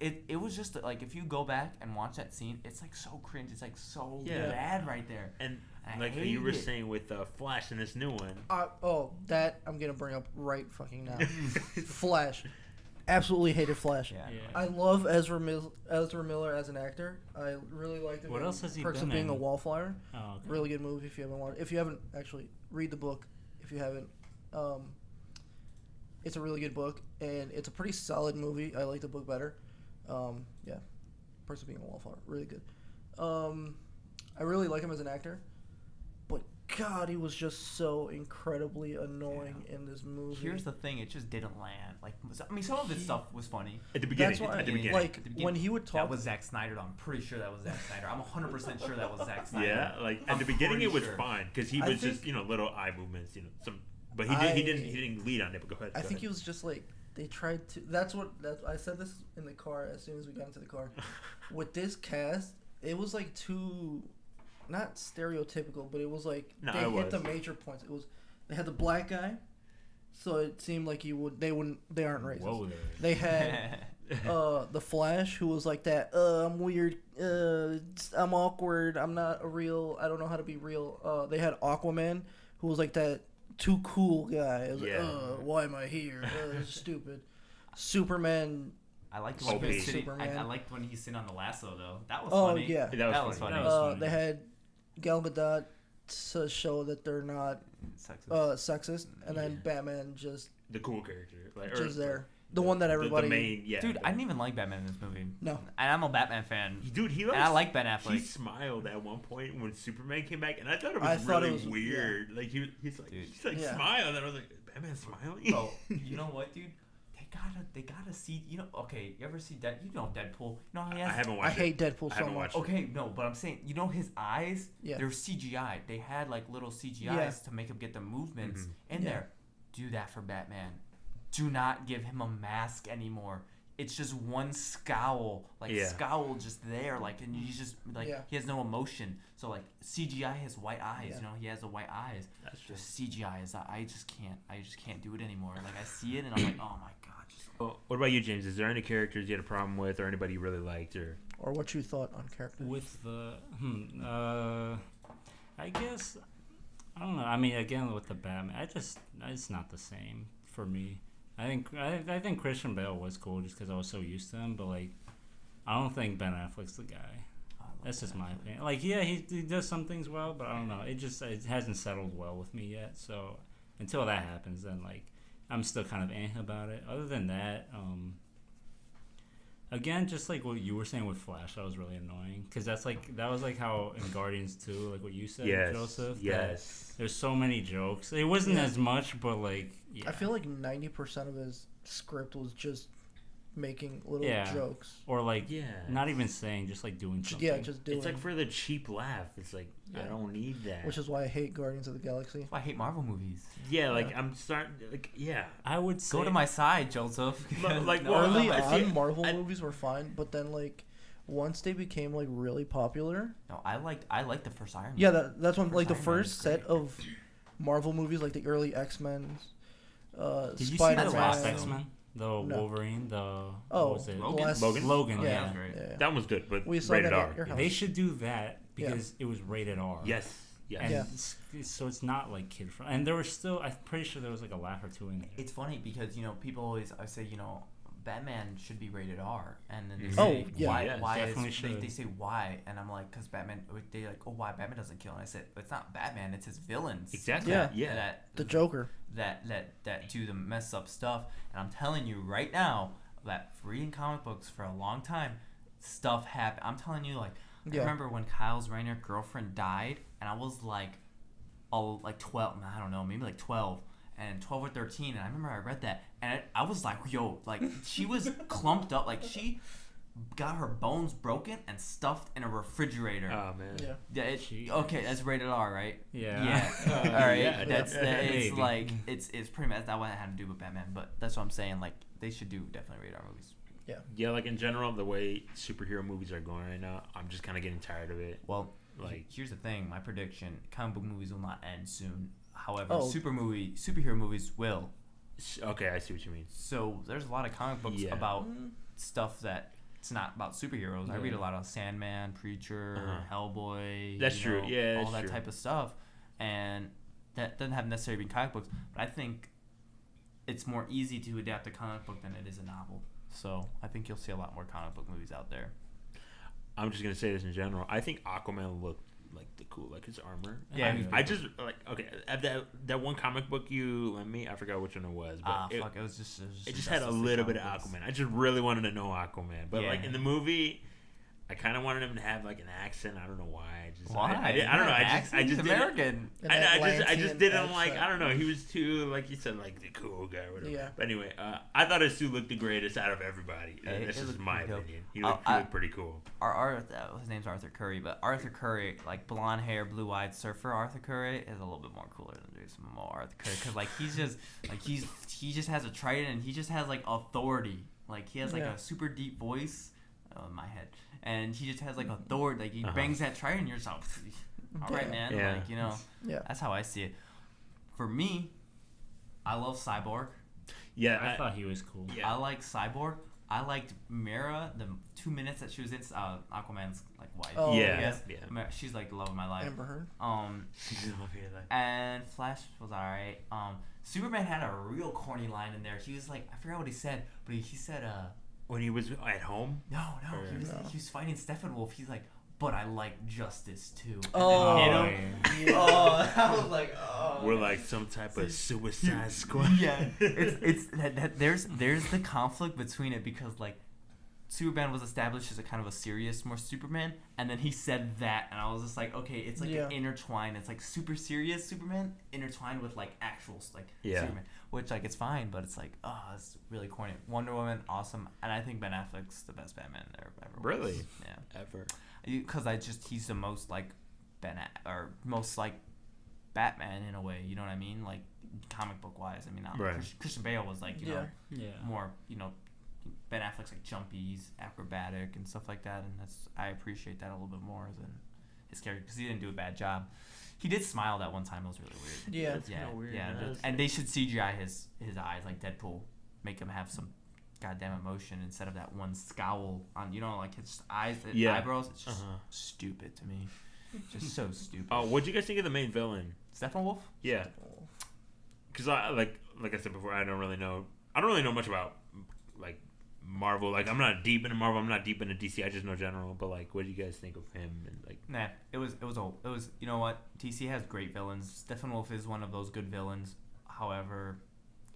it was just if you go back and watch that scene, it's so cringe. It's so bad right there. And you were saying with Flash in this new one. That I'm gonna bring up right fucking now. Flash. Absolutely hated Flash. Yeah. I love Ezra Miller as an actor. I really liked him. What else has he Perks been of Being in? a Wallflower. Oh, okay. Really good movie if you haven't watched. If you haven't actually read the book, if you haven't, it's a really good book and it's a pretty solid movie. I like the book better. Perks of Being a Wallflower, really good. I really like him as an actor, but God, he was just so incredibly annoying in this movie. Here's the thing: it just didn't land. Like, I mean, some of his stuff was funny. At the beginning. That's why, At the beginning. like, when he would That talk, was Zack Snyder. Though. I'm pretty sure that was Zack Snyder. I'm 100% sure that was Zack Snyder. Yeah, like at I'm the beginning it was pretty sure. fine because he I was just think- little eye movements, some. But he didn't lead on it. But go ahead. I go think he ahead. was just like they tried to. I said this in the car as soon as we got into the car. With this cast, it was like too, not stereotypical, but it was like No, they it hit the was. major points. It was they had the black guy, so it seemed like they aren't racist. Whoa there. They had the Flash, who was like that. I'm weird. I'm awkward. I'm not a real. I don't know how to be real. They had Aquaman, who was like that too cool guy. It was Yeah. like, why am I here? It's stupid. Superman. I liked Oh, when he was baby. sitting. I Superman. liked when he's sitting on the lasso though. That was Oh funny. yeah. That was funny. That was funny. They had Gal Gadot to show that they're not Sexist. sexist, and then Yeah. Batman just The cool character, like just there. The one that everybody. The main, yeah. Dude, I didn't even like Batman in this movie. No. And I'm a Batman fan. Dude, he And I like Ben Affleck. He smiled at one point when Superman came back, and I thought it I was thought it really was- weird. Like he's like Dude. Yeah. smiled, and I was like, Batman smiling. Bro, you know what, dude? They gotta see. You know, okay. You ever see that? You know Deadpool. You know how he I has. haven't I watched. hate it. Deadpool I so haven't much. watched it. Okay, no, but I'm saying, you know, his eyes. Yeah. They're CGI. They had like little CGIs Yeah. to make him get the movements Mhm. in Yeah. there. Do that for Batman. Do not give him a mask anymore. It's just one scowl, like Yeah. scowl just there, like, and he's just like Yeah. he has no emotion. So like CGI has white eyes, Yeah. you know, he has the white eyes. That's true. Just CGI is I just can't do it anymore. Like I see it and I'm like, oh my god, just Well, what about you, James? Is there any characters you had a problem with, or anybody you really liked, or? Or what you thought on characters. With the I guess I don't know. I mean, again with the Batman, it's not the same for me. I think Christian Bale was cool just because I was so used to him, but like I don't think Ben Affleck's the guy. That's just my opinion. Like, yeah, he does some things well, but I don't know. It hasn't settled well with me yet. So until that happens, then like I'm still kind of about it. Other than that, again, just like what you were saying with Flash, that was really annoying because that was like how in Guardians 2, like what you said, Yes. Joseph. that Yes. There's so many jokes. It wasn't Yeah. as much, but like yeah. I feel like 90% of his script was just making little Yeah. jokes. or like Yeah. not even saying, just like doing something. Yeah, just doing. It's like for the cheap laugh. It's like I Yeah. don't need that. Which is why I hate Guardians of the Galaxy. that's why I hate Marvel movies. yeah, like Yeah. I'm starting. Like yeah. I would say Go to my side, Joseph. But, like, No, well, Early I see- on, Marvel I- movies were fine, but then like once they became like really popular, no, I liked the first Iron Man. yeah, that's when First like the Iron Man first is set great. of Marvel movies, like the early X-Men, Did you see Spider-Man. the last Man. X-Men? The No. Wolverine, the Oh, what was it? Logan? Logan, Oh, yeah. that was great. Yeah. That was good, but We saw rated that R. at your house. They should do that Yeah. because it was rated R. Yes. Yes. And Yeah. so it's not like kid friendly. And there was still, I'm pretty sure there was like a laugh or two in there. It's funny because people always I say Batman should be rated R, and then they Mhm. say Oh, yeah. why Yes, why definitely is, should. they say why, and I'm like because Batman they like why Batman doesn't kill, and I said it's not Batman, it's his villains. Exactly. Yeah. Yeah. The Joker. that do the mess up stuff, and I'm telling you right now that reading comic books for a long time, stuff happened. I'm telling you, like I Yeah. remember when Kyle's Rainer girlfriend died, and I was like 12, I don't know, maybe like 12. And 12 or 13, and I remember I read that, and I was like, yo, like, she was clumped up, like, she got her bones broken and stuffed in a refrigerator. Oh man. Yeah. Yeah, Jeez. okay, that's rated R, right? Yeah. Yeah. All right. Yeah, It's maybe. like it's pretty much that one had to do with Batman, but that's what I'm saying. Like they should do definitely rated R movies. Yeah, like in general, the way superhero movies are going right now, I'm just kind of getting tired of it. Well, Like- here's the thing: my prediction: comic book movies will not end soon. However, Oh. superhero movies will. Okay, I see what you mean. So there's a lot of comic books Yeah. about stuff that it's not about superheroes. I read a Yeah. lot of Sandman, Preacher, Uh-huh. Hellboy. That's true. Yeah, all that's that true. type of stuff, and that doesn't have necessarily been comic books. But I think it's more easy to adapt a comic book than it is a novel. So I think you'll see a lot more comic book movies out there. I'm just gonna say this in general. I think Aquaman looked like the cool, like his armor. Yeah, he was I just like that one comic book you lent me. I forgot which one it was, but It was just it just had a Justice League little bit of comic books. Aquaman. I just really wanted to know Aquaman, but like Yeah. in the movie, I kind of wanted him to have like an accent. I don't know why. Why? I don't know. I just He's American. I just didn't Atlantean like. I accent. don't know. He was too, like you said, like the cool guy or whatever. Yeah. But anyway, I thought his suit looked the greatest out of everybody. Yeah, That's it just looked my pretty dope. opinion. He looked pretty cool. His name's Arthur Curry, but Arthur Curry, like blonde hair, blue eyed surfer Arthur Curry, is a little bit more cooler than Jason Momoa Arthur Curry, because like he just has a trident and he just has like authority. Like he has like a super deep voice, in my head, and he just has like authority. Like he bangs that trident, and you're just all right, man. Yeah. Like, you know, that's how I see it. For me, I love Cyborg. Yeah, I thought he was cool. Yeah. I like Cyborg. I liked Mira, the 2 minutes that she was in Aquaman's like wife. Oh, yeah, Yes. yeah. She's like the love of my life. Amber Heard. And Flash was alright. Superman had a real corny line in there. He was like, I forgot what he said, but he said, When he was at home. no, Or- he was fighting Steppenwolf. He's like, but I like justice too. And Oh, then hit him. Oh, I was like, oh. We're like some type of Suicide Squad. Yeah, it's that there's the conflict between it, because like Superman was established as a kind of a serious, more Superman, and then he said that, and I was just like, okay, it's like an intertwined. It's like super serious Superman intertwined with like actual like Superman, which like it's fine, but it's like, oh, it's really corny. Wonder Woman, awesome, and I think Ben Affleck's the best Batman there ever. Really? Was. Yeah. Ever. Because he's the most like or most like Batman in a way, you know what I mean? Like comic book wise, I mean, Right. Christian Bale was like, you know, Yeah. more, you know, Ben Affleck's like jumpy, he's acrobatic and stuff like that, and I appreciate that a little bit more than his character, because he didn't do a bad job. He did smile that one time; it was really weird. Yeah. That's kinda weird, yeah. man. And they should CGI his eyes like Deadpool, make him have some goddamn emotion instead of that one scowl on, you know, like his eyes, eyebrows. It's just stupid to me, just so stupid. Oh, what'd you guys think of the main villain? Steppenwolf? Yeah, because I like I said before, I don't really know much about like Marvel. Like I'm not deep into Marvel. I'm not deep into DC. I just know general. But like, what do you guys think of him? And like, Nah, it was you know what? DC has great villains. Steppenwolf is one of those good villains. However,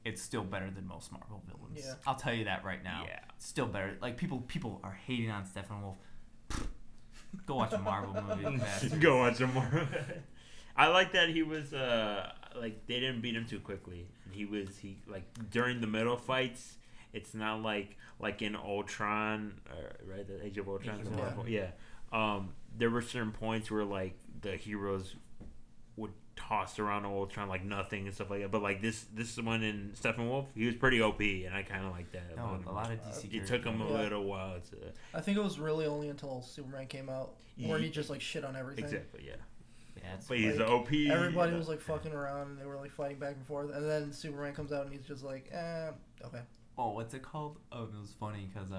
it's still better than most Marvel villains. Yeah. I'll tell you that right now. Yeah. It's still better. Like people are hating on Steppenwolf. Go watch a Marvel movie. bastards. go watch him more. I like that he was like they didn't beat him too quickly. And he like during the middle fights. It's not like in Ultron, right? The Age of Ultron. Age of Marvel. Yeah. There were certain points where like the heroes would toss around Ultron like nothing and stuff like that. But like this one in Steppenwolf, he was pretty OP, and I kind of like that. No, a lot of DC. It took him a Yeah. little while to. I think it was really only until Superman came out where he just like shit on everything. Exactly. Yeah. Yeah, it's But he's like, the OP. Everybody was like fucking around and they were like fighting back and forth, and then Superman comes out and he's just like, okay. Oh, what's it called? Oh, it was funny because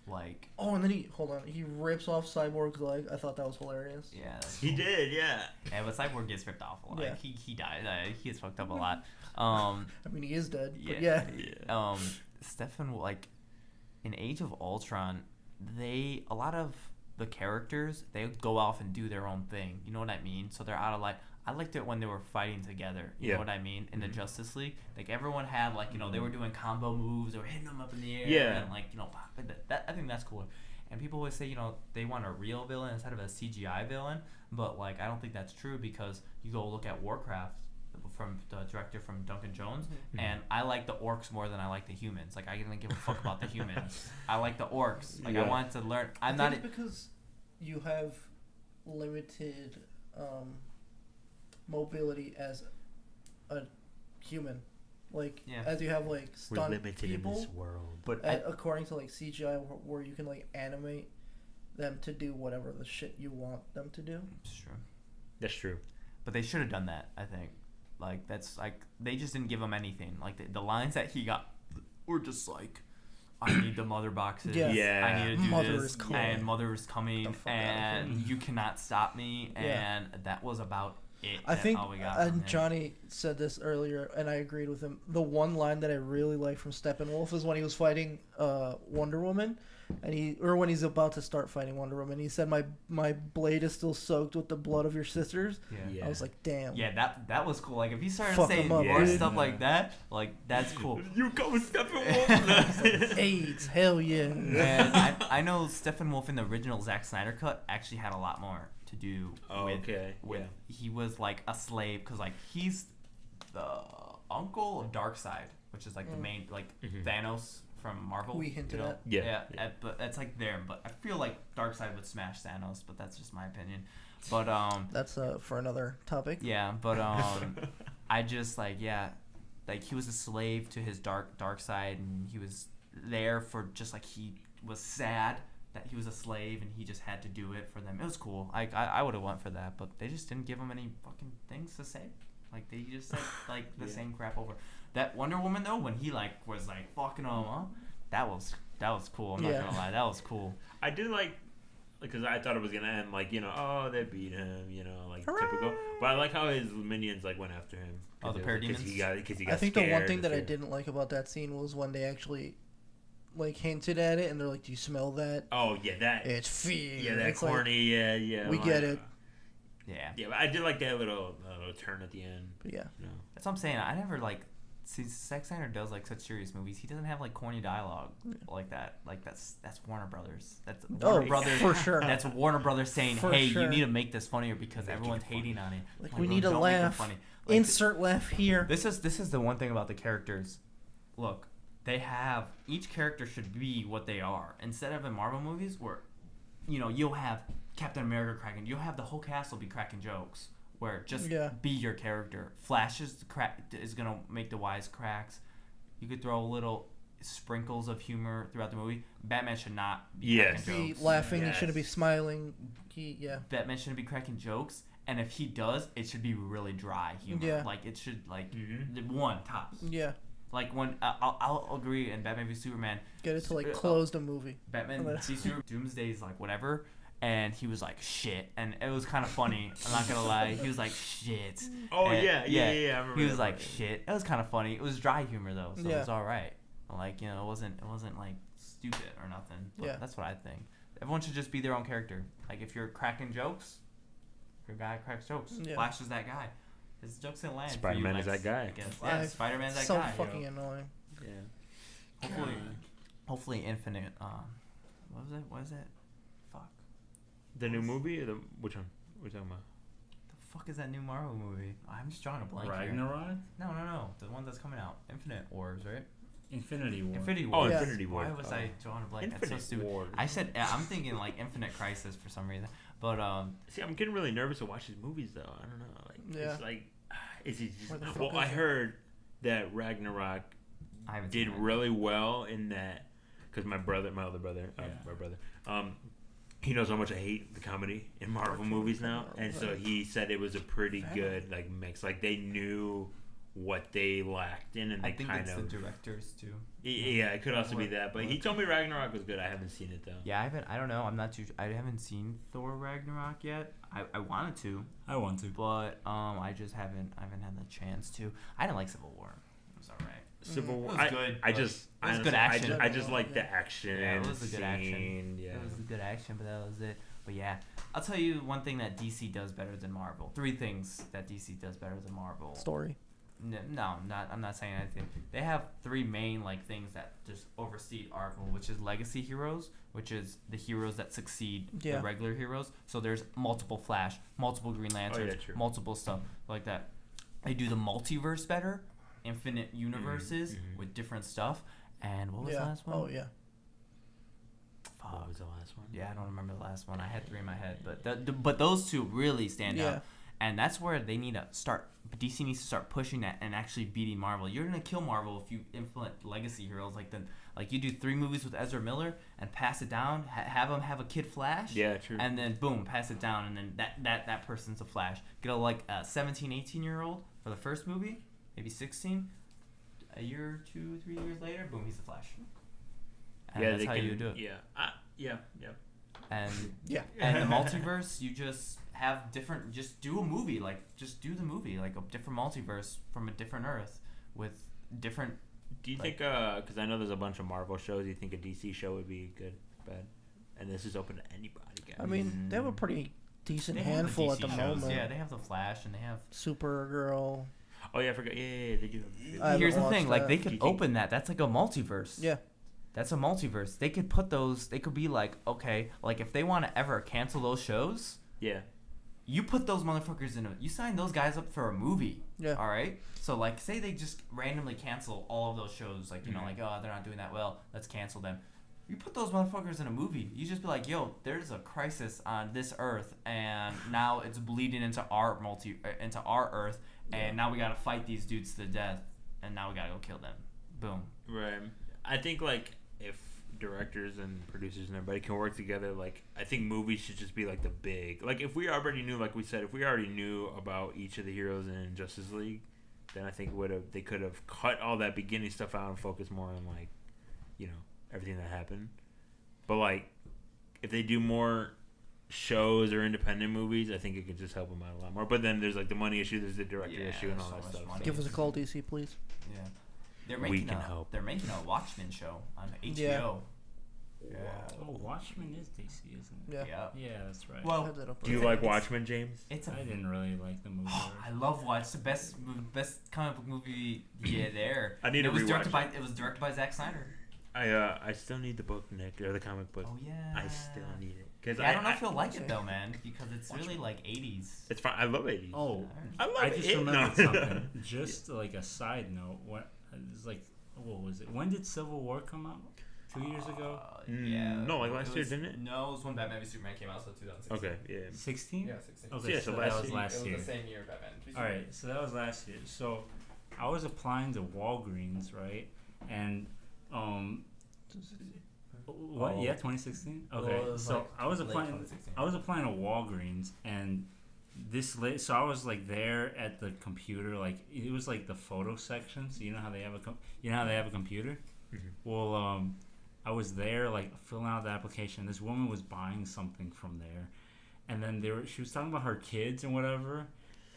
like. Oh, and then he rips off Cyborg's leg. I thought that was hilarious. Yeah. That's He cool. did. Yeah. Yeah, but Cyborg gets ripped off a lot. Yeah. He died. He gets fucked up a lot. I mean, he is dead. Yeah. But yeah. Stephen, like, in Age of Ultron, a lot of the characters, they go off and do their own thing. You know what I mean? So they're out of like. I liked it when they were fighting together. You know what I mean? In the Justice League, like everyone had like, you know, they were doing combo moves, they were hitting them up in the air, and like, you know, that I think that's cool. And people always say, you know, they want a real villain instead of a CGI villain, but like I don't think that's true, because you go look at Warcraft from the director from Duncan Jones, and I like the orcs more than I like the humans. Like I didn't give a fuck about the humans. I like the orcs. Like I wanted to learn. I think it's because you have limited mobility as a human, like as you have like stunt people, in this world. But according to like CGI, where you can like animate them to do whatever the shit you want them to do. it's true. That's true. But they should have done that. I think, like that's like they just didn't give him anything. Like the lines that he got were just like, I need the mother boxes. Yeah. I need to do Mother this. is coming. And mother is coming. Get the fuck out of And here. you cannot stop me. Yeah. And that was about I think all we got from him. Johnny said this earlier, and I agreed with him. The one line that I really like from Steppenwolf is when he was fighting Wonder Woman, and when he's about to start fighting Wonder Woman, he said, "My blade is still soaked with the blood of your sisters." Yeah. I was like, "Damn." Yeah, that was cool. Like if he started Fuck saying him up, more dude. stuff like that, like that's cool. You come with Steppenwolf. AIDS, hell yeah. And I know Steppenwolf in the original Zack Snyder cut actually had a lot more to do with he was like a slave because like he's the uncle of Darkseid, which is like the main like Thanos from Marvel. We hinted at. Yeah. But that's like there. But I feel like Darkseid would smash Thanos, but that's just my opinion. But that's for another topic. yeah, but I just like he was a slave to his dark side, and he was there for just like he was sad that he was a slave and he just had to do it for them. It was cool. I would have went for that, but they just didn't give him any fucking things to say. Like they just said like the same crap over. That Wonder Woman though, when he like was like fucking him up, that was cool. I'm not gonna lie, that was cool. I did like because I thought it was gonna end like oh they beat him like typical. But I like how his minions like went after him. Oh, the parademons. Because he got I think scared the one thing that I didn't like about that scene was when they actually like hinted at it and they're like, "Do you smell that?" Oh yeah, that it's fear. Yeah, that it's corny. Like, yeah. We get it. Yeah, but I did like that little turn at the end. But yeah, that's what I'm saying. I never like. See, Zack Snyder does like such serious movies. He doesn't have like corny dialogue like that. Like that's Warner Brothers. That's Warner Brothers for sure. That's Warner Brothers saying, For "Hey, sure. you need to make this funnier because everyone's hating on it. Like we need a laugh. Like, Insert laugh here." This is the one thing about the characters. Look, they have each character should be what they are instead of in Marvel movies where, you'll have Captain America cracking. You'll have the whole cast will be cracking jokes. Where just be your character. Flash is gonna make the wise cracks. You could throw little sprinkles of humor throughout the movie. Batman should not be cracking jokes. Laughing. He shouldn't be smiling. Batman shouldn't be cracking jokes. And if he does, it should be really dry humor. Yeah. Like it should the one tops. Yeah. Like when I'll agree in Batman v Superman. Get it to like close the movie. Batman v Superman. Doomsday's like whatever. And he was like, shit. And it was kind of funny. I'm not going to lie. He was like, shit. Oh, and, yeah. I remember he was like, shit. It was kind of funny. It was dry humor, though. So it was all right. Like, it wasn't like stupid or nothing. But that's what I think. Everyone should just be their own character. Like, if you're cracking jokes, your guy cracks jokes. Flash is that guy. His jokes didn't land. Spider-Man is that guy. Yeah, Spider-Man's that so guy. So fucking annoying. Yeah. Hopefully Infinite. What is it? The new movie? Or which one? What are you talking about? The fuck is that new Marvel movie? I'm just drawing a blank Ragnarok? Here. No. The one that's coming out. Infinite Wars, right? Infinity War. Infinity War. Oh, Infinity War. Why was I drawing a blank? Infinite That's so stupid. War. I said I'm thinking like Infinite Crisis for some reason. But see, I'm getting really nervous to watch these movies though. I don't know. Like it's like is it just well, I heard that Ragnarok did really well in that because my other brother, he knows how much I hate the comedy in Marvel movies now, and so he said it was a pretty good like mix. Like they knew what they lacked in, and they kind of the directors too. Yeah, it could also be that. But he told me Ragnarok was good. I haven't seen it though. Yeah, I don't know. I haven't seen Thor Ragnarok yet. I wanted to. I want to. But I just haven't had the chance to. I didn't like Civil War. It was alright. Civil War. It was good. It was good action. I just like the action. Yeah, it was a good action. Yeah. It was a good action, but that was it. But yeah, I'll tell you one thing that DC does better than Marvel. 3 things that DC does better than Marvel. Story. No, I'm not saying anything. They have 3 main like things that just oversee Marvel, which is legacy heroes, which is the heroes that succeed the regular heroes. So there's multiple Flash, multiple Green Lanterns, multiple stuff like that. They do the multiverse better, infinite universes with different stuff. And what was the last one? Oh yeah. Fuck. What was the last one? Yeah, I don't remember the last one. I had 3 in my head, but those 2 really stand out. And that's where they need to start. DC needs to start pushing that and actually beating Marvel. You're gonna kill Marvel if you implement legacy heroes like you do 3 movies with Ezra Miller and pass it down. Have him have a kid Flash. Yeah, true. And then boom, pass it down, and then that person's a Flash. Get a 17, 18-year-old for the first movie, maybe 16. A year, 2, 3 years later, boom, he's the Flash. And that's how you do it. Yeah. Yeah. And and the multiverse, you just have different. Just do a movie, like just do the movie, like a different multiverse from a different Earth with different. Do you think? Because I know there's a bunch of Marvel shows. You think a DC show would be good, bad, and this is open to anybody, guys. I mean, they have a pretty decent They have the handful at DC the shows. moment. Yeah, they have the Flash and they have. Supergirl. Oh yeah, I forgot. Yeah, they do. I Here's the haven't thing, watched like they that. could Do you think- open that. That's like a multiverse. Yeah. That's a multiverse. They could put those. They could be like, okay, like if they want to ever cancel those shows, Yeah. you put those motherfuckers in. You sign those guys up for a movie. Yeah. All right. So like, say they just randomly cancel all of those shows. Like you know, like oh they're not doing that well. Let's cancel them. You put those motherfuckers in a movie. You just be like, yo, there's a crisis on this Earth, and now it's bleeding into our into our Earth, and now we gotta fight these dudes to death, and now we gotta go kill them. Boom. Right. I think like if directors and producers and everybody can work together, like I think movies should just be like the big, like if we already knew, like we said, if we already knew about each of the heroes in Justice League, then I think they could have cut all that beginning stuff out and focused more on like, you know, everything that happened. But like if they do more shows or independent movies, I think it could just help them out a lot more. But then there's like the money issue, there's the director Yeah, issue, and there's all so that much stuff. money. Give us a call, DC, please. Yeah. They're We making can a, help. They're making a Watchmen show on HBO. Yeah. Yeah. Oh, Watchmen is DC, isn't it? Yeah. Yeah. Yeah, that's right. I Well, had that up Do you there. like It's- Watchmen, James? it's a I didn't really like the movie. I love Watch. It's the best comic book movie there. I need it to was rewatch directed it. by it was directed by Zack Snyder. I still need the book, Nick, or the comic book. Oh yeah. I still need it because Yeah, I don't know if you'll like it though, man, because it's really Watchmen. like 80s. It's fine. I love 80s. Oh, I love I just it. remembered No. something. Just like a side note, it's like, what was it? When did Civil War come out? 2 years ago? Yeah. No, like last year, was- didn't it? No, it was when Batman v Superman came out, so 2016. Okay, yeah. 16? Yeah, 16. Okay, Yeah, so so that last was year. last year. same year Batman v All right, so that was last year. So I was applying to Walgreens, right? And what? Oh. Yeah, 2016. Well, Okay, it was so like I was late applying. 2016. I was applying to Walgreens, and so I was like there at the computer, like it was like the photo section. So you know how they have a computer. Mhm. Well, I was there like filling out the application. This woman was buying something from there, and then she was talking about her kids and whatever,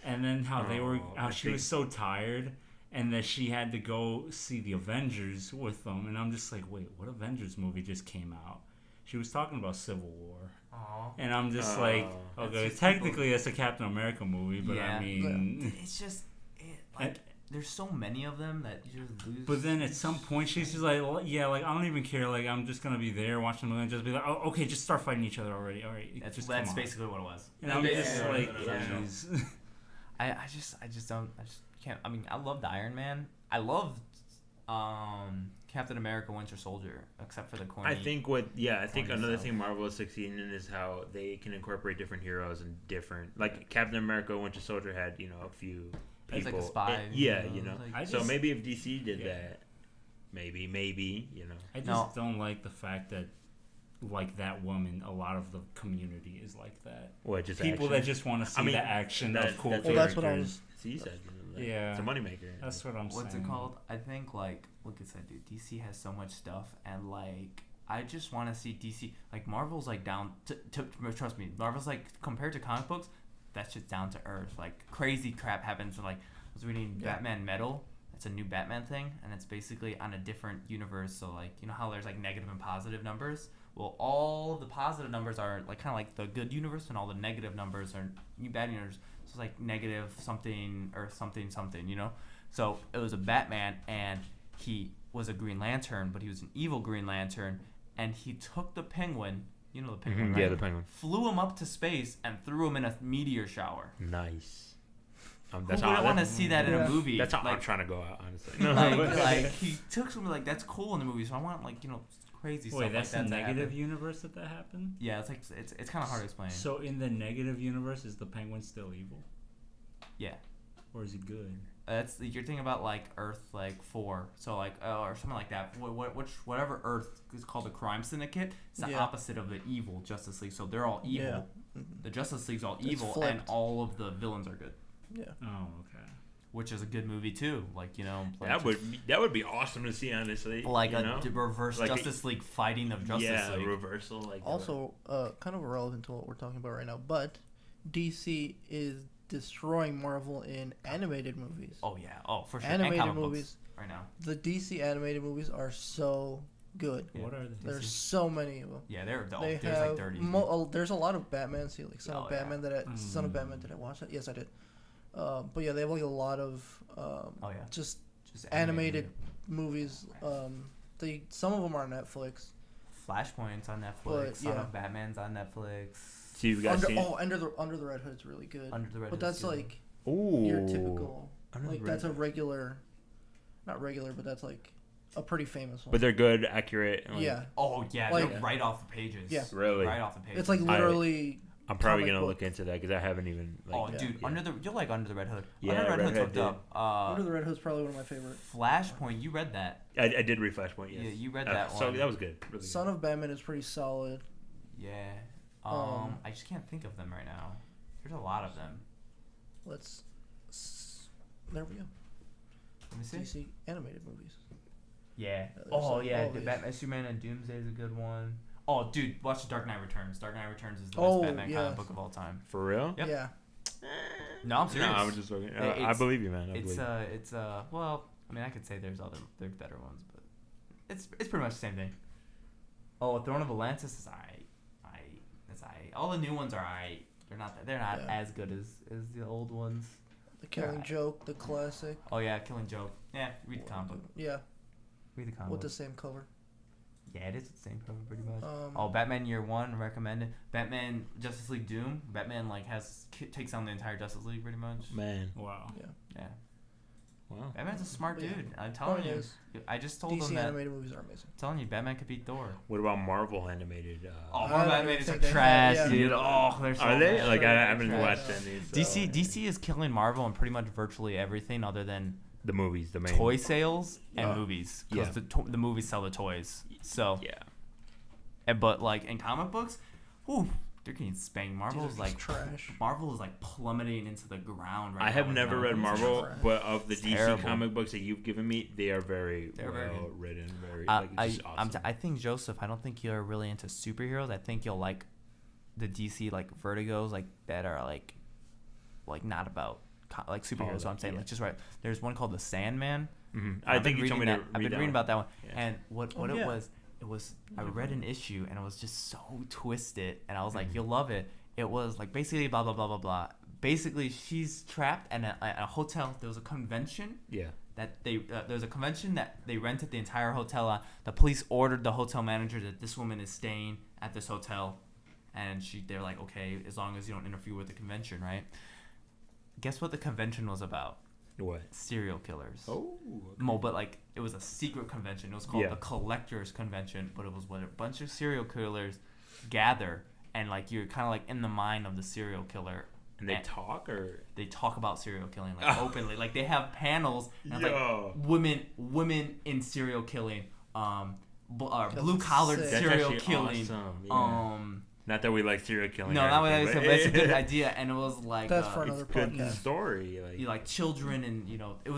and then how she was so tired, and that she had to go see the Avengers with them. And I'm just like, wait, what Avengers movie just came out? She was talking about Civil War, Aw. and I'm just like, That's okay, just technically it's a Captain America movie, but Yeah. I mean. It's just there's so many of them that you just lose. But then at some point she's just like, yeah, like I don't even care. Like I'm just gonna be there watching the movie and just be like, oh, okay, just start fighting each other already. All right, That's just come on. basically what it was. And I'm just Yeah. like, Yeah. jeez. I just can't. I mean, I loved Iron Man. I loved Captain America: Winter Soldier, except for the corny. I think corny another stuff. thing Marvel is succeeding in is how they can incorporate different heroes and different, like Captain America, Winter Soldier had, you know, a few He's people. like a spy. Yeah, you know. like- I So just- maybe if DC did Yeah. that, maybe, you know. I just No. don't like the fact that, like that woman, a lot of the community is like that. What, just People action? that just want to see I mean, the action that- of cool that's Well, characters. that's what I was. See, said, like, Yeah. it's a moneymaker. That's what I'm saying. What's it called? I think like I said, dude, DC has so much stuff, and like I just want to see DC. Like Marvel's like down to trust me, Marvel's like compared to comic books, that's just down to earth. Like crazy crap happens. Like I was reading Yeah. Batman Metal. It's a new Batman thing, and it's basically on a different universe. So like you know how there's like negative and positive numbers. Well, all of the positive numbers are like kind of like the good universe, and all the negative numbers are new bad universe. So it's like negative something or something something, you know. So it was a Batman, and he was a Green Lantern, but he was an evil Green Lantern, and he took the Penguin. You know the Penguin, right? Yeah, the Penguin. Flew him up to space and threw him in a meteor shower. Nice. Who wouldn't want to see that in Yeah. a movie? That's how I'm like, trying to go out, honestly. like he took something like that's cool in the movie. So I want like crazy stuff Wait, that's like the that to negative happen. universe that happened? Yeah, it's like it's kind of hard to explain. So in the negative universe, is the Penguin still evil? Yeah. Or is he good? That's you're thinking about like Earth like 4, so like or something like that. Whatever Earth is called the Crime Syndicate, it's the Yeah. opposite of the evil Justice League. So they're all evil. Yeah. The Justice League's all It's evil, and flipped. all of the villains are good, Yeah. Oh, okay. which is a good movie too. Like like that would be awesome to see, honestly. like you a know? reverse Like a- Justice League fighting of Justice yeah, League. reversal. Like Also, kind of irrelevant to what we're talking about right now, but DC is destroying Marvel in animated movies. Oh yeah. Oh for sure. Animated and comic movies. books right now. The DC animated movies are so good. Yeah. What are they? There's so many of them. Yeah, They there's have like 30. there's a lot of Batman. See, like Son of Oh, yeah. Batman Son of Batman. Did I watch that? Yes, I did. But yeah, they have like a lot of Oh yeah. just Just animated movies. Some of them are on Netflix. Flashpoint's on Netflix. But, Son yeah. of Batman's on Netflix. So you've got Under the Red Hood's really good. Under the Red But Hood's that's good. like Ooh. your typical. Under the Like Red that's a regular, not regular, but that's like a pretty famous one. But they're good, accurate. And yeah, Oh yeah, Like- they're right off the pages. Yeah. Really? Right off the pages. it's like literally. I'm probably comic gonna book. look into that because I haven't even. Like, Oh, Yeah. dude, Yeah. you'll like Under the Red Hood. Yeah, Under the Red Red Hood's Hood hooked up. Under the Red Hood's probably one of my favorite. Flashpoint, you read that? I did read Flashpoint. Yes. Yeah, you read that So one. that was good. Really Son of Batman is pretty solid. Yeah. Um, I just can't think of them right now. There's a lot of them. There we go. Let me see. DC animated movies. Yeah. there's Oh like yeah, the always- Batman, Superman, and Doomsday is a good one. Oh, dude, watch The Dark Knight Returns. Dark Knight Returns is the best Oh, Batman yeah. comic book of all time. good. For real? Yep. Yeah. No, I'm serious. No, I was just joking. I It's- believe you, man. I It's believe. well, I mean, I could say there's better ones, but it's pretty much the same thing. Oh, Throne of Atlantis is it's all the new ones are alright. They're not Yeah. as good as the old ones. The Killing Right. Joke, the classic. Oh yeah, Killing Joke. Yeah, read the comic book. Yeah, Read the comic with book. the same cover. Yeah, it is the same cover pretty much. Um, Oh, Batman Year One recommended. Batman Justice League Doom. Batman like takes on the entire Justice League pretty much. Man. Wow. Yeah, Wow. Batman's a smart But yeah, dude. I'm telling point you. is, I just told him DC that. animated movies are amazing. Telling you, Batman could beat Thor. What about Marvel animated? Oh, I Marvel don't animateds think are they have- trash, yeah. dude. Oh, they're so Are they? bad. Like I They're haven't trash. watched any. So. DC is killing Marvel and pretty much virtually everything other than The movies, the main. toy sales and Oh. movies because Yeah. the movies sell the toys. So, Yeah. but like in comic books, whew, they're getting spanked. Marvel's These are like just trash. Marvel is like plummeting into the ground right I now. have with never read comic books. Marvel, trash. but of the It's DC terrible. comic books that you've given me, they are very They're very well good. written. Very just awesome. I think Joseph. I don't think you're really into superheroes. I think you'll like the DC like Vertigos like that are like not about like superheroes. So I'm saying yeah. like just right. There's one called the Sandman. I think you told me to I've been read reading about that one, Yeah. and what Oh, it yeah. was. It was I read an issue and it was just so twisted, and I was like, you'll love it. It was like basically blah blah blah blah blah. Basically, she's trapped in a hotel. There was a convention Yeah. that there was a convention that they rented the entire hotel on. The police ordered the hotel manager that this woman is staying at this hotel, and they're like, okay, as long as you don't interfere with the convention, right? Guess what the convention was about? What? Serial killers. Oh. No, but like it was a secret convention. It was called Yeah. the Collectors Convention, but it was where a bunch of serial killers gather, and like you're kind of like in the mind of the serial killer. And they talk or? They talk about serial killing like openly. Like they have panels and it's like Yo. women in serial killing, That's blue collared sick. That's serial actually killing. awesome. Not that we like serial killing. No, or not what I anything, said, but it's a good idea, and it was like That's for It's another good podcast. story. Like, you know, like children, and you know, it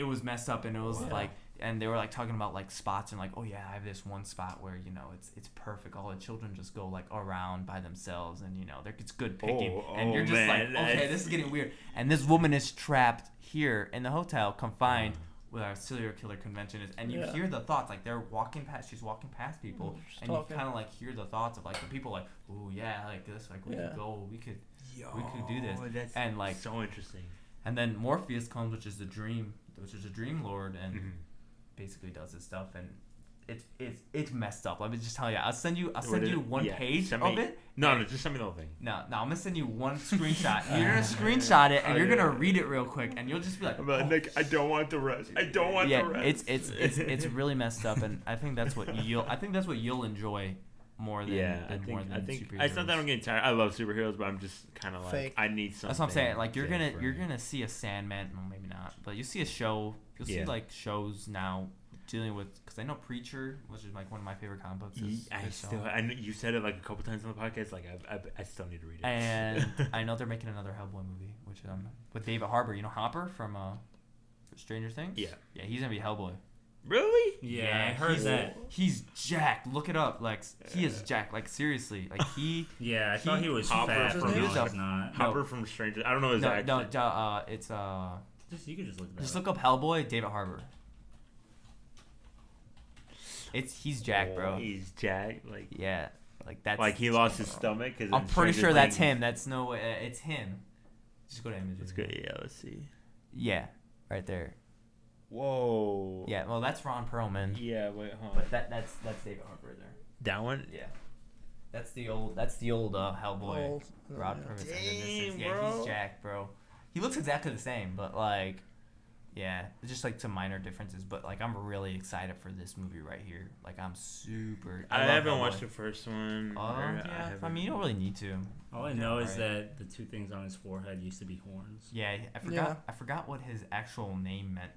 was messed up, and it was Wow. like, and they were like talking about like spots, and like, oh yeah, I have this one spot where you know it's perfect. All the children just go like around by themselves, and you know, it's good picking, and you're just man, like, okay, that's- this is getting weird. And this woman is trapped here in the hotel, confined. Where our serial killer convention is, and you Yeah. hear the thoughts like they're walking past. She's walking past people, Just and talking. you kind of like hear the thoughts of like the people like, oh yeah, like this, like we Yeah. could go, we could Yo, we could do this. That's And, like- so interesting. and then Morpheus comes, which is a dream lord, and Mhm. basically does his stuff, and it's messed up. Let me just tell you. I'll send you What one is it? page send of me- it. No, just send me the whole thing. No, I'm gonna send you one screenshot. You're gonna screenshot it, and Oh, you're yeah. gonna read it real quick, and you'll just be like, I'm like, I don't want the rest. I don't want yeah, the rest. it's really messed up, and I think that's what you'll enjoy more than Yeah, I more think than superheroes. It's not that I'm getting tired. I love superheroes, but I'm just kind of like Fake. I need something. That's what I'm saying. Like you're different. gonna see a Sandman, well, maybe not, but you see a show. You'll see Yeah. like shows now dealing with, because I know Preacher, which is like one of my favorite comic books. Is I know you said it like a couple times on the podcast. Like I still need to read it. and I know they're making another Hellboy movie, which with David Harbour. You know Hopper from Stranger Things. Yeah. Yeah, he's gonna be Hellboy. Really? Yeah, I heard he's, that. He's jacked. Look it up, Lex. He is jacked. Like seriously, like he. Yeah, I thought he was Hopper fat, from but he Muse. was not. Hopper from Stranger. I don't know his No, accent. it's You could just look that Just up. look up Hellboy, David Harbour. He's jacked, bro. He's jacked. Like Yeah, like that's. he lost his stomach. Cause I'm in pretty Stranger sure that's Things- him. That's no way. It's him. Just go to images. That's good. Yeah, let's see. Yeah, right there. Whoa. Yeah, well that's Ron Perlman. Yeah. Wait. Hold on. But that's David Harbour there. That one. Yeah. That's the old Hellboy. Old, Rod yeah. Perlman. And then this is, Dang, yeah, bro. he's jacked, bro. He looks exactly the same, but like, yeah, it's just like some minor differences. But like, I'm really excited for this movie right here. Like, I'm super. I love haven't Hellboy. watched the first one. Yeah, I mean, you don't really need to. All I know is Right. that the two things on his forehead used to be horns. Yeah, Yeah. I forgot what his actual name meant.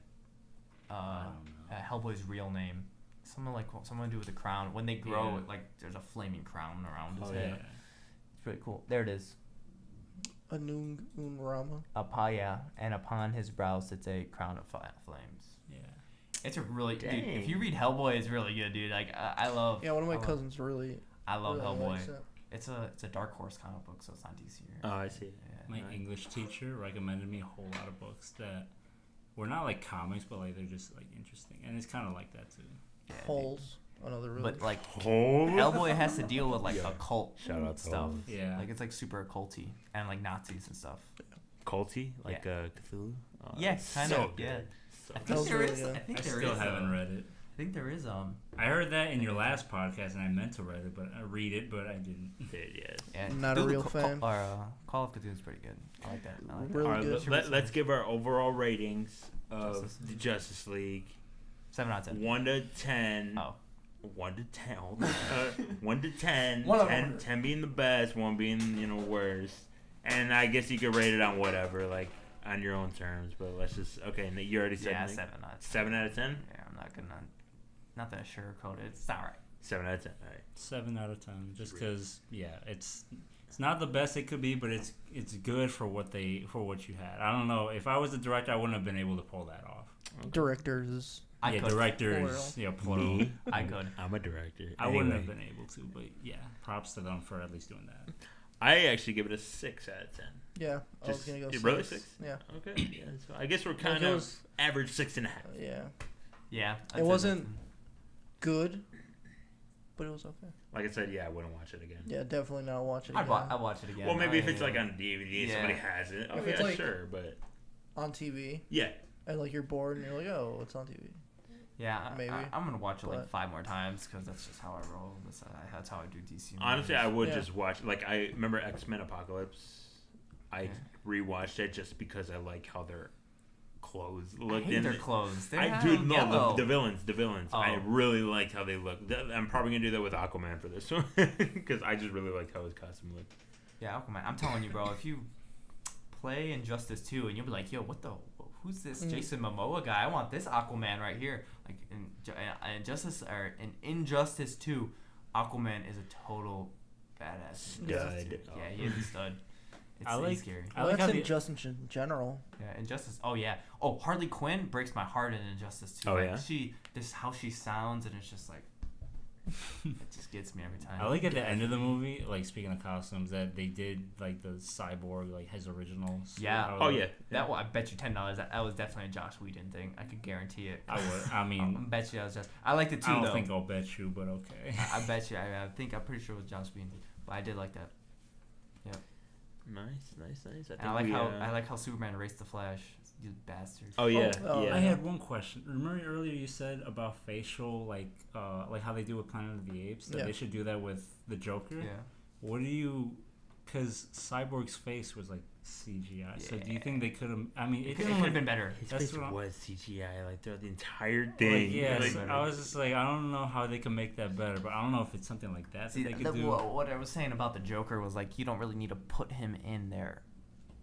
I don't know. Hellboy's real name. Something to do with the crown. When they grow, Yeah. like there's a flaming crown around his Oh, head. yeah. It's pretty cool. There it is. Anung Unrama. And upon his brow sits a crown of flames. Yeah. It's a really dude. If Dang. you read Hellboy, it's really good, dude. Like I love. Yeah, one of my I love- cousins really. I love really Hellboy. likes it. It's a Dark Horse comic book, so it's not DC. Oh, I see. Yeah. My English teacher recommended me a whole lot of books that were not like comics, but like they're just like interesting, and it's kind of like that too. Yeah, dude. Holes. Another really. But like Oh. Hellboy has to deal with like Yeah. occult Shout out to stuff. Holes. Yeah. Like it's like super occulty and like Nazis and stuff. Culty, like Cthulhu. Oh, Yeah, it's kind so of. good. Yeah. So I good. think was there really is. good. I think I there still is, haven't read it. I think there is I heard that in your last podcast, and I meant to read it, but I read it, but I didn't. Dude, yes. Yeah, Not a Cthulhu real fan. Call of Cthulhu is pretty good. I like that. I like that. Really All right, good. let's give our overall ratings of Justice the Justice League. 7 out of 10. 1 to 10. Oh. 1 to 10. Hold on. 1 to 10. One of 10, them. 10 being the best, 1 being, worst. And I guess you could rate it on whatever, like on your own terms. But let's just you already said Yeah, Nick? 7 out of 10. 7 out of 10. Yeah, I'm not gonna sugarcoat it. It's all right. 7 out of 10. All right. 7 out of 10, just because it's not the best it could be, but it's good for what you had. I don't know, if I was the director, I wouldn't have been able to pull that off. Directors. I could. Directors, plural. Me? I could. I'm a director. I wouldn't Anyway, have been able to, but yeah, props to them for at least doing that. I actually give it a 6 out of 10. Yeah, I was Just- gonna go. you 6. really 6? Yeah. Okay. Yeah. So I guess we're kind it of was- average 6.5. Yeah. Yeah. I'd It say wasn't that's- good, but it was okay. Like I said, yeah, I wouldn't watch it again. Yeah, definitely not watch it I'd again. watch it again. Well, maybe if I- it's like on DVD and Yeah. somebody has it. Oh, If yeah, it's like- sure. But on TV, yeah. and like you're bored and you're like, oh, it's on TV. Yeah, Maybe, I'm gonna watch it like but- 5 more times because that's just how I roll. That's how I do DC. Honestly, movies. I would Yeah. just watch. Like, I remember X-Men Apocalypse. I Yeah. rewatched it just because I like how their clothes I looked. hate in their it. clothes. They're I do know yellow. the villains. I Oh. really liked how they looked. I'm probably gonna do that with Aquaman for this one because I just really liked how his costume looked. Yeah, Aquaman. I'm telling you, bro. If you play Injustice 2 and you'll be like, yo, who's this Jason Momoa guy? I want this Aquaman right here. Like in Injustice 2, Aquaman is a total badass. Stud. Yeah, he is a stud. It's I like- scary. I Well, like that's how Injustice in general. Yeah, Injustice. Oh yeah. Oh, Harley Quinn breaks my heart in Injustice 2. Oh, Like, yeah? how she sounds, and it's just like it just gets me every time. I like at the end of the movie, like speaking of costumes, that they did like the cyborg, like his original suit. Yeah. I was Oh like- yeah. That one, I bet you $10 that was definitely a Josh Whedon thing. I could guarantee it. I would. I I mean, bet you that was just. I liked it too I don't though. think I'll bet you, but okay. I bet you. I'm pretty sure it was Josh Whedon, but I did like that. Nice. And I like how Superman raced the Flash. You bastard. Oh yeah. Oh, yeah. I had one question. Remember earlier you said about facial, like how they do with Planet of the Apes, that Yeah. they should do that with the Joker. Yeah. What do you? Because Cyborg's face was like CGI. So do you think they could have? I mean, It it could didn't have look. been better. His That's face what I'm- was CGI like throughout the entire thing. Like, yeah, Like, so I was just like, I don't know how they can make that better, but I don't know if it's something like that See, that they could do. what I was saying about the Joker was like you don't really need to put him in there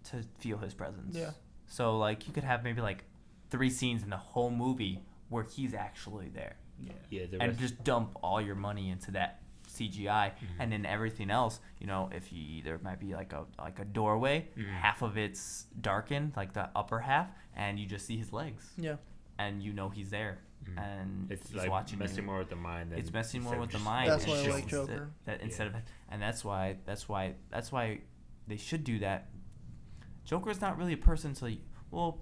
to feel his presence. Yeah. So like you could have maybe like 3 scenes in the whole movie where he's actually there, Yeah. yeah. The and rest, just dump all your money into that CGI, and then everything else, if there might be like a doorway, half of it's darkened, like the upper half, and you just see his legs, Yeah. and he's there. and It's he's like watching messing you. more with the mind. Than It's messing more instead of with the just- mind. That's and why I just like Joker. That instead of, and that's why they should do that. Joker's not really a person until well,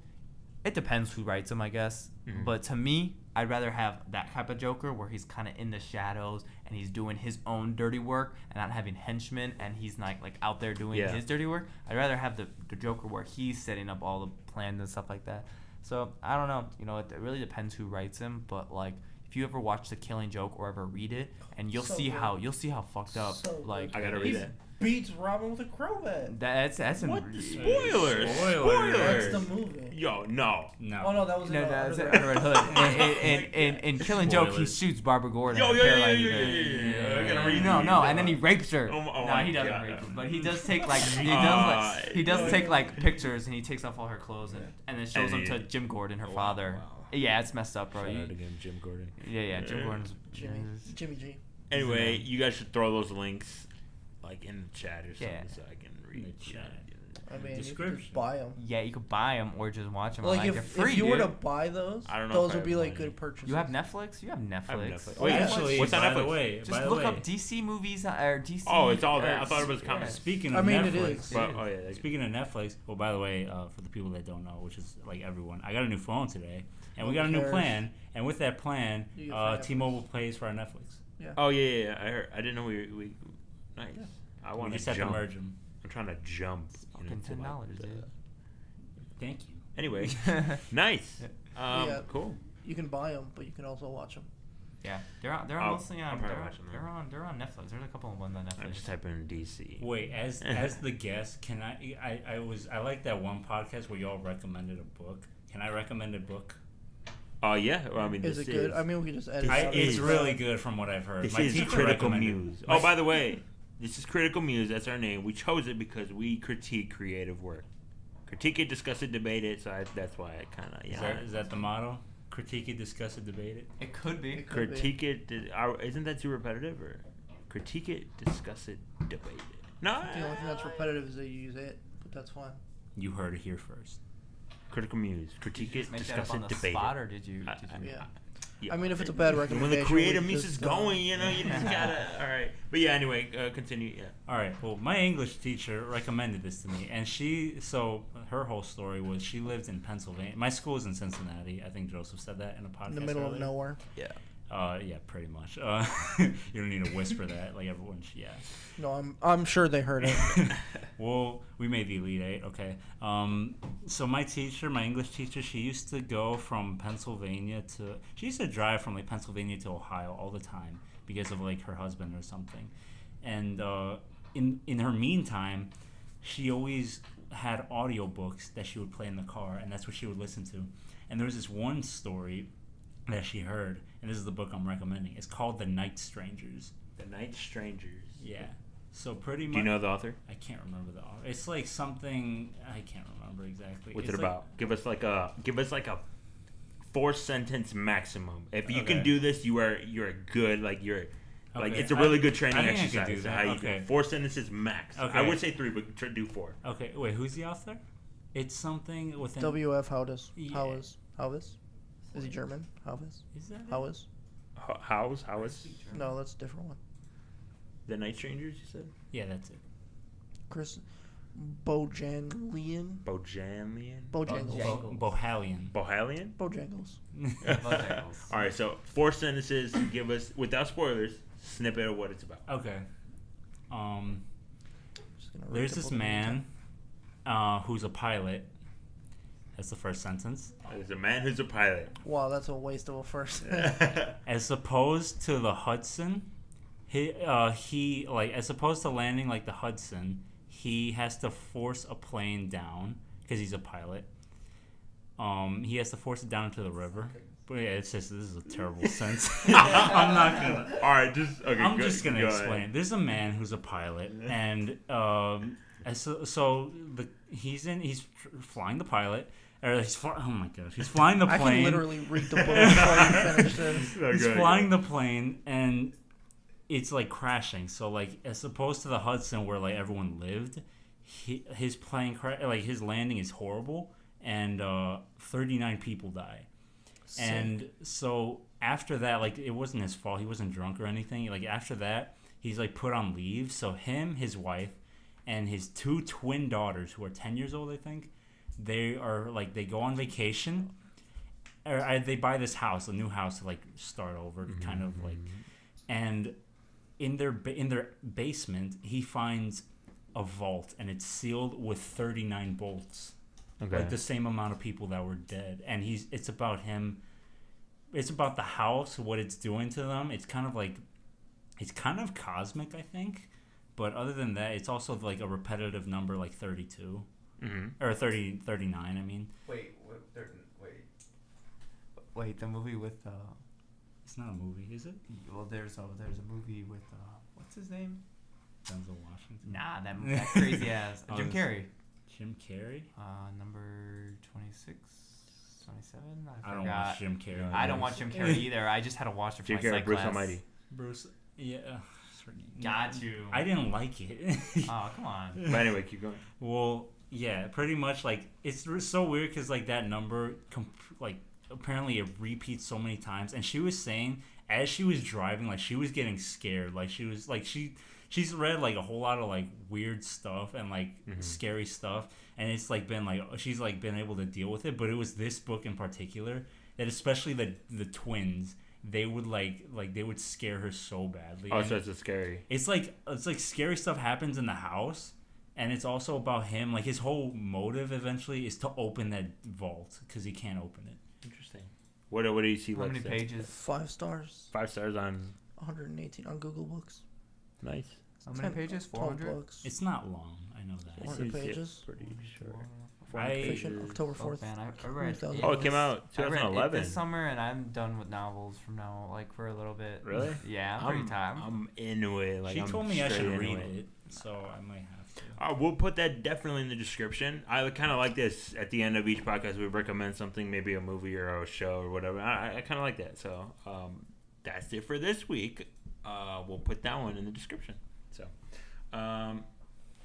it depends who writes him, I guess. Mhm. But to me, I'd rather have that type of Joker where he's kind of in the shadows and he's doing his own dirty work and not having henchmen and he's not like out there doing Yeah. his dirty work. I'd rather have the Joker where he's setting up all the plans and stuff like that. So I don't know. It really depends who writes him. But like, if you ever watch The Killing Joke or ever read it, and you'll So see good. how fucked up So like good. I gotta He read that. beats Robin with a crowbat. that's What in, the spoilers? That's Spoilers. the movie. Yo, no. No. Oh no, that was No, in that's Under Under the Red Hood. In Killing Joke, he Spoilers. shoots Barbara Gordon. Yo, and yeah, yeah, paralyzes yeah, her. yeah. I gotta read No, these. no, and then he rapes her. Oh, No, my he doesn't God. rape her, but he does take like he does take like pictures and he takes off all her clothes and then shows them And to he- Jim Gordon, her Wow, father. wow. Yeah, it's messed up, bro. Shout You- out again, Jim Gordon. yeah, Jim Gordon's Jimmy G. Anyway, you guys should throw those links like in the chat or something Yeah. so I can read. In the chat. I mean, you could Description. just buy them. Yeah, you could buy them or just watch them. Like they're free, if you were to dude. buy those, I don't know those if I would be have like money. good purchases. You have Netflix? You have Netflix. Netflix. Oh, Wait, yeah. Actually, what's on by Netflix? the way, Just by the look way, up DC movies or DC. Oh, it's all that. or- I thought it was yeah. comics. Speaking I of mean, it Netflix, is. But, oh yeah. speaking of Netflix, well, by the way, for the people that don't know, which is like everyone, I got a new phone today, and we got a new cares? plan. And with that plan, You get free Netflix. T-Mobile pays for our Netflix. Oh yeah. I heard. I didn't know we nice. Yeah. I We want just to have to jump. merge them. I'm trying to jump. Fucking to, $10, the- dude. Thank you. Anyway, nice. Yeah. Cool. You can buy them, but you can also watch them. Yeah, they're I'll- mostly I'll on. probably They're, watch them, they're on Netflix. There's a couple of ones on I'm Netflix. just typing in DC. Wait, as the guest, can I like that one podcast where y'all recommended a book. Can I recommend a book? Oh yeah. Well, I mean, Is this it good? I mean, we can just edit. This it out. It's is- really good from what I've heard. This My is teacher Critical recommended- Muse. my- Oh, by the way, this is Critical Muse. That's our name. We chose it because we critique creative work. Critique it, discuss it, debate it. So that's why I kind of Is that the motto? Critique it, discuss it, debate it. It could be. It could be. critique it. Isn't that too repetitive? Or critique it, discuss it, debate it. No. The only thing that's repetitive is that you use it, but that's fine. You heard it here first. Critical Muse. Critique Did you it, just make that discuss up on it, the debate spot, it. or did you? Yeah. Yeah. I mean, if it's a bad And recommendation, when the creative we muse just, is going, you just gotta. All right. But yeah. Anyway, continue. Yeah. All right. Well, my English teacher recommended this to me, and her whole story was she lived in Pennsylvania. My school is in Cincinnati. I think Joseph said that in a podcast. in the middle of earlier. nowhere. Yeah. Yeah, pretty much. You don't need to whisper that like everyone. Yeah. No, I'm sure they heard it. Well, we made the Elite Eight, okay. So my English teacher, she used to go from Pennsylvania she used to drive from like Pennsylvania to Ohio all the time because of like her husband or something. And in her meantime, she always had audiobooks that she would play in the car, and that's what she would listen to. And there was this one story that she heard, and this is the book I'm recommending. It's called The Night Strangers. The Night Strangers. Yeah. So pretty much. Do you know the author? I can't remember the author. It's like something I can't remember exactly. What's It's it like- about? Give us like a 4-sentence maximum. If you can Okay. do this, you're good. Like like Okay. it's a really good training I think I exercise. could do So that. how you Okay. 4 sentences max. I Okay. would say 3, but do 4. Okay, wait, who's the author? It's something with an W.F. Howes. Yeah. Howes? Is he German? Howes? Is that it? Howes? How is No, that's a different one. the Night Strangers? You said Yeah, that's it. Chris Bojangles. Bojamian, Bojangles. Bohalian. Bohalian. Bojangles. All right, so 4 sentences. Give us without spoilers. Snippet of what it's about. Okay. Just gonna read There's the this book in the man meantime. who's a pilot. That's the first sentence. There's a man who's a pilot. Wow, that's a waste of a first. As opposed to the Hudson, he like as opposed to landing like the Hudson, he has to force a plane down because he's a pilot. He has to force it down into the river. But yeah, it's just this is a terrible sense. I'm not gonna. All right, just okay. I'm go- just gonna go explain. ahead. There's a man who's a pilot, and he's flying the pilot. Or oh my gosh, he's flying the I plane. can literally read the book before you finish this. No, He's go ahead, flying go the plane, and it's like crashing. So like as opposed to the Hudson where like everyone lived, his plane his landing is horrible, and 39 people die. And so after that, like, it wasn't his fault. He wasn't drunk or anything. Like, after that, he's like put on leave. So him, his wife, and his 2 twin daughters, who are 10 years old, I think, they are like, they go on vacation. Or they buy this house, a new house, to like start over, kind of like. And in their basement, he finds a vault, and it's sealed with 39 bolts. Okay. Like the same amount of people that were dead. And it's about him. It's about the house, what it's doing to them. It's kind of cosmic, I think. But other than that, it's also like a repetitive number, like 32. Or 39, I mean. Wait, the movie with It's not a movie, is it? well, there's a movie with what's his name? Denzel Washington. Nah, that crazy ass Jim Carrey. Jim Carrey? Number 26, 27. I don't watch Jim Carrey. I don't watch Jim Carrey either. I just had to watch it for Jim my Carrey, psych Bruce class. Almighty. Bruce, yeah. Got you. I didn't like it. Oh, come on. But anyway, keep going. Well, yeah, pretty much, like, it's so weird because, like, that number, like, apparently it repeats so many times. And she was saying, as she was driving, like, she was getting scared. Like, she was, like, she's read, like, a whole lot of, like, weird stuff and, like, scary stuff. And it's, like, been, like, she's, like, been able to deal with it. But it was this book in particular that especially the twins, they would, they would scare her so badly. Oh, so it's scary. It's like scary stuff happens in the house. And it's also about him. Like, his whole motive eventually is to open that vault because he can't open it. Interesting. What do you see? How many pages? 5 stars. 5 stars on. 118 on Google Books. Nice. How many pages? 400? books. It's not long. I know that. 400 pages. Pretty sure. Fiction, October 4th. Man, I read. 2000. Oh, it came out I read it 2011. this summer, and I'm done with novels from now, like, for a little bit. Really? Yeah, I'm pretty tired. I'm into it. Like, She I'm told me I straight should into read it, so I might have to. We'll put that definitely in the description. I kind of like this. At the end of each podcast, we recommend something, maybe a movie or a show or whatever. I kind of like that. So that's it for this week. We'll put that one in the description. So,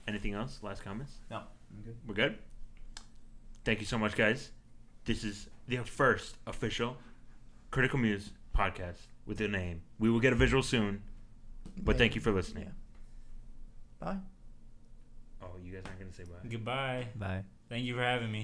anything else? Last comments? No, I'm good. We're good? Thank you so much, guys. This is the first official Critical Muse podcast with a name. We will get a visual soon, but thank you for listening. Yeah. Bye. Oh, you guys aren't going to say bye? Goodbye. Bye. Thank you for having me.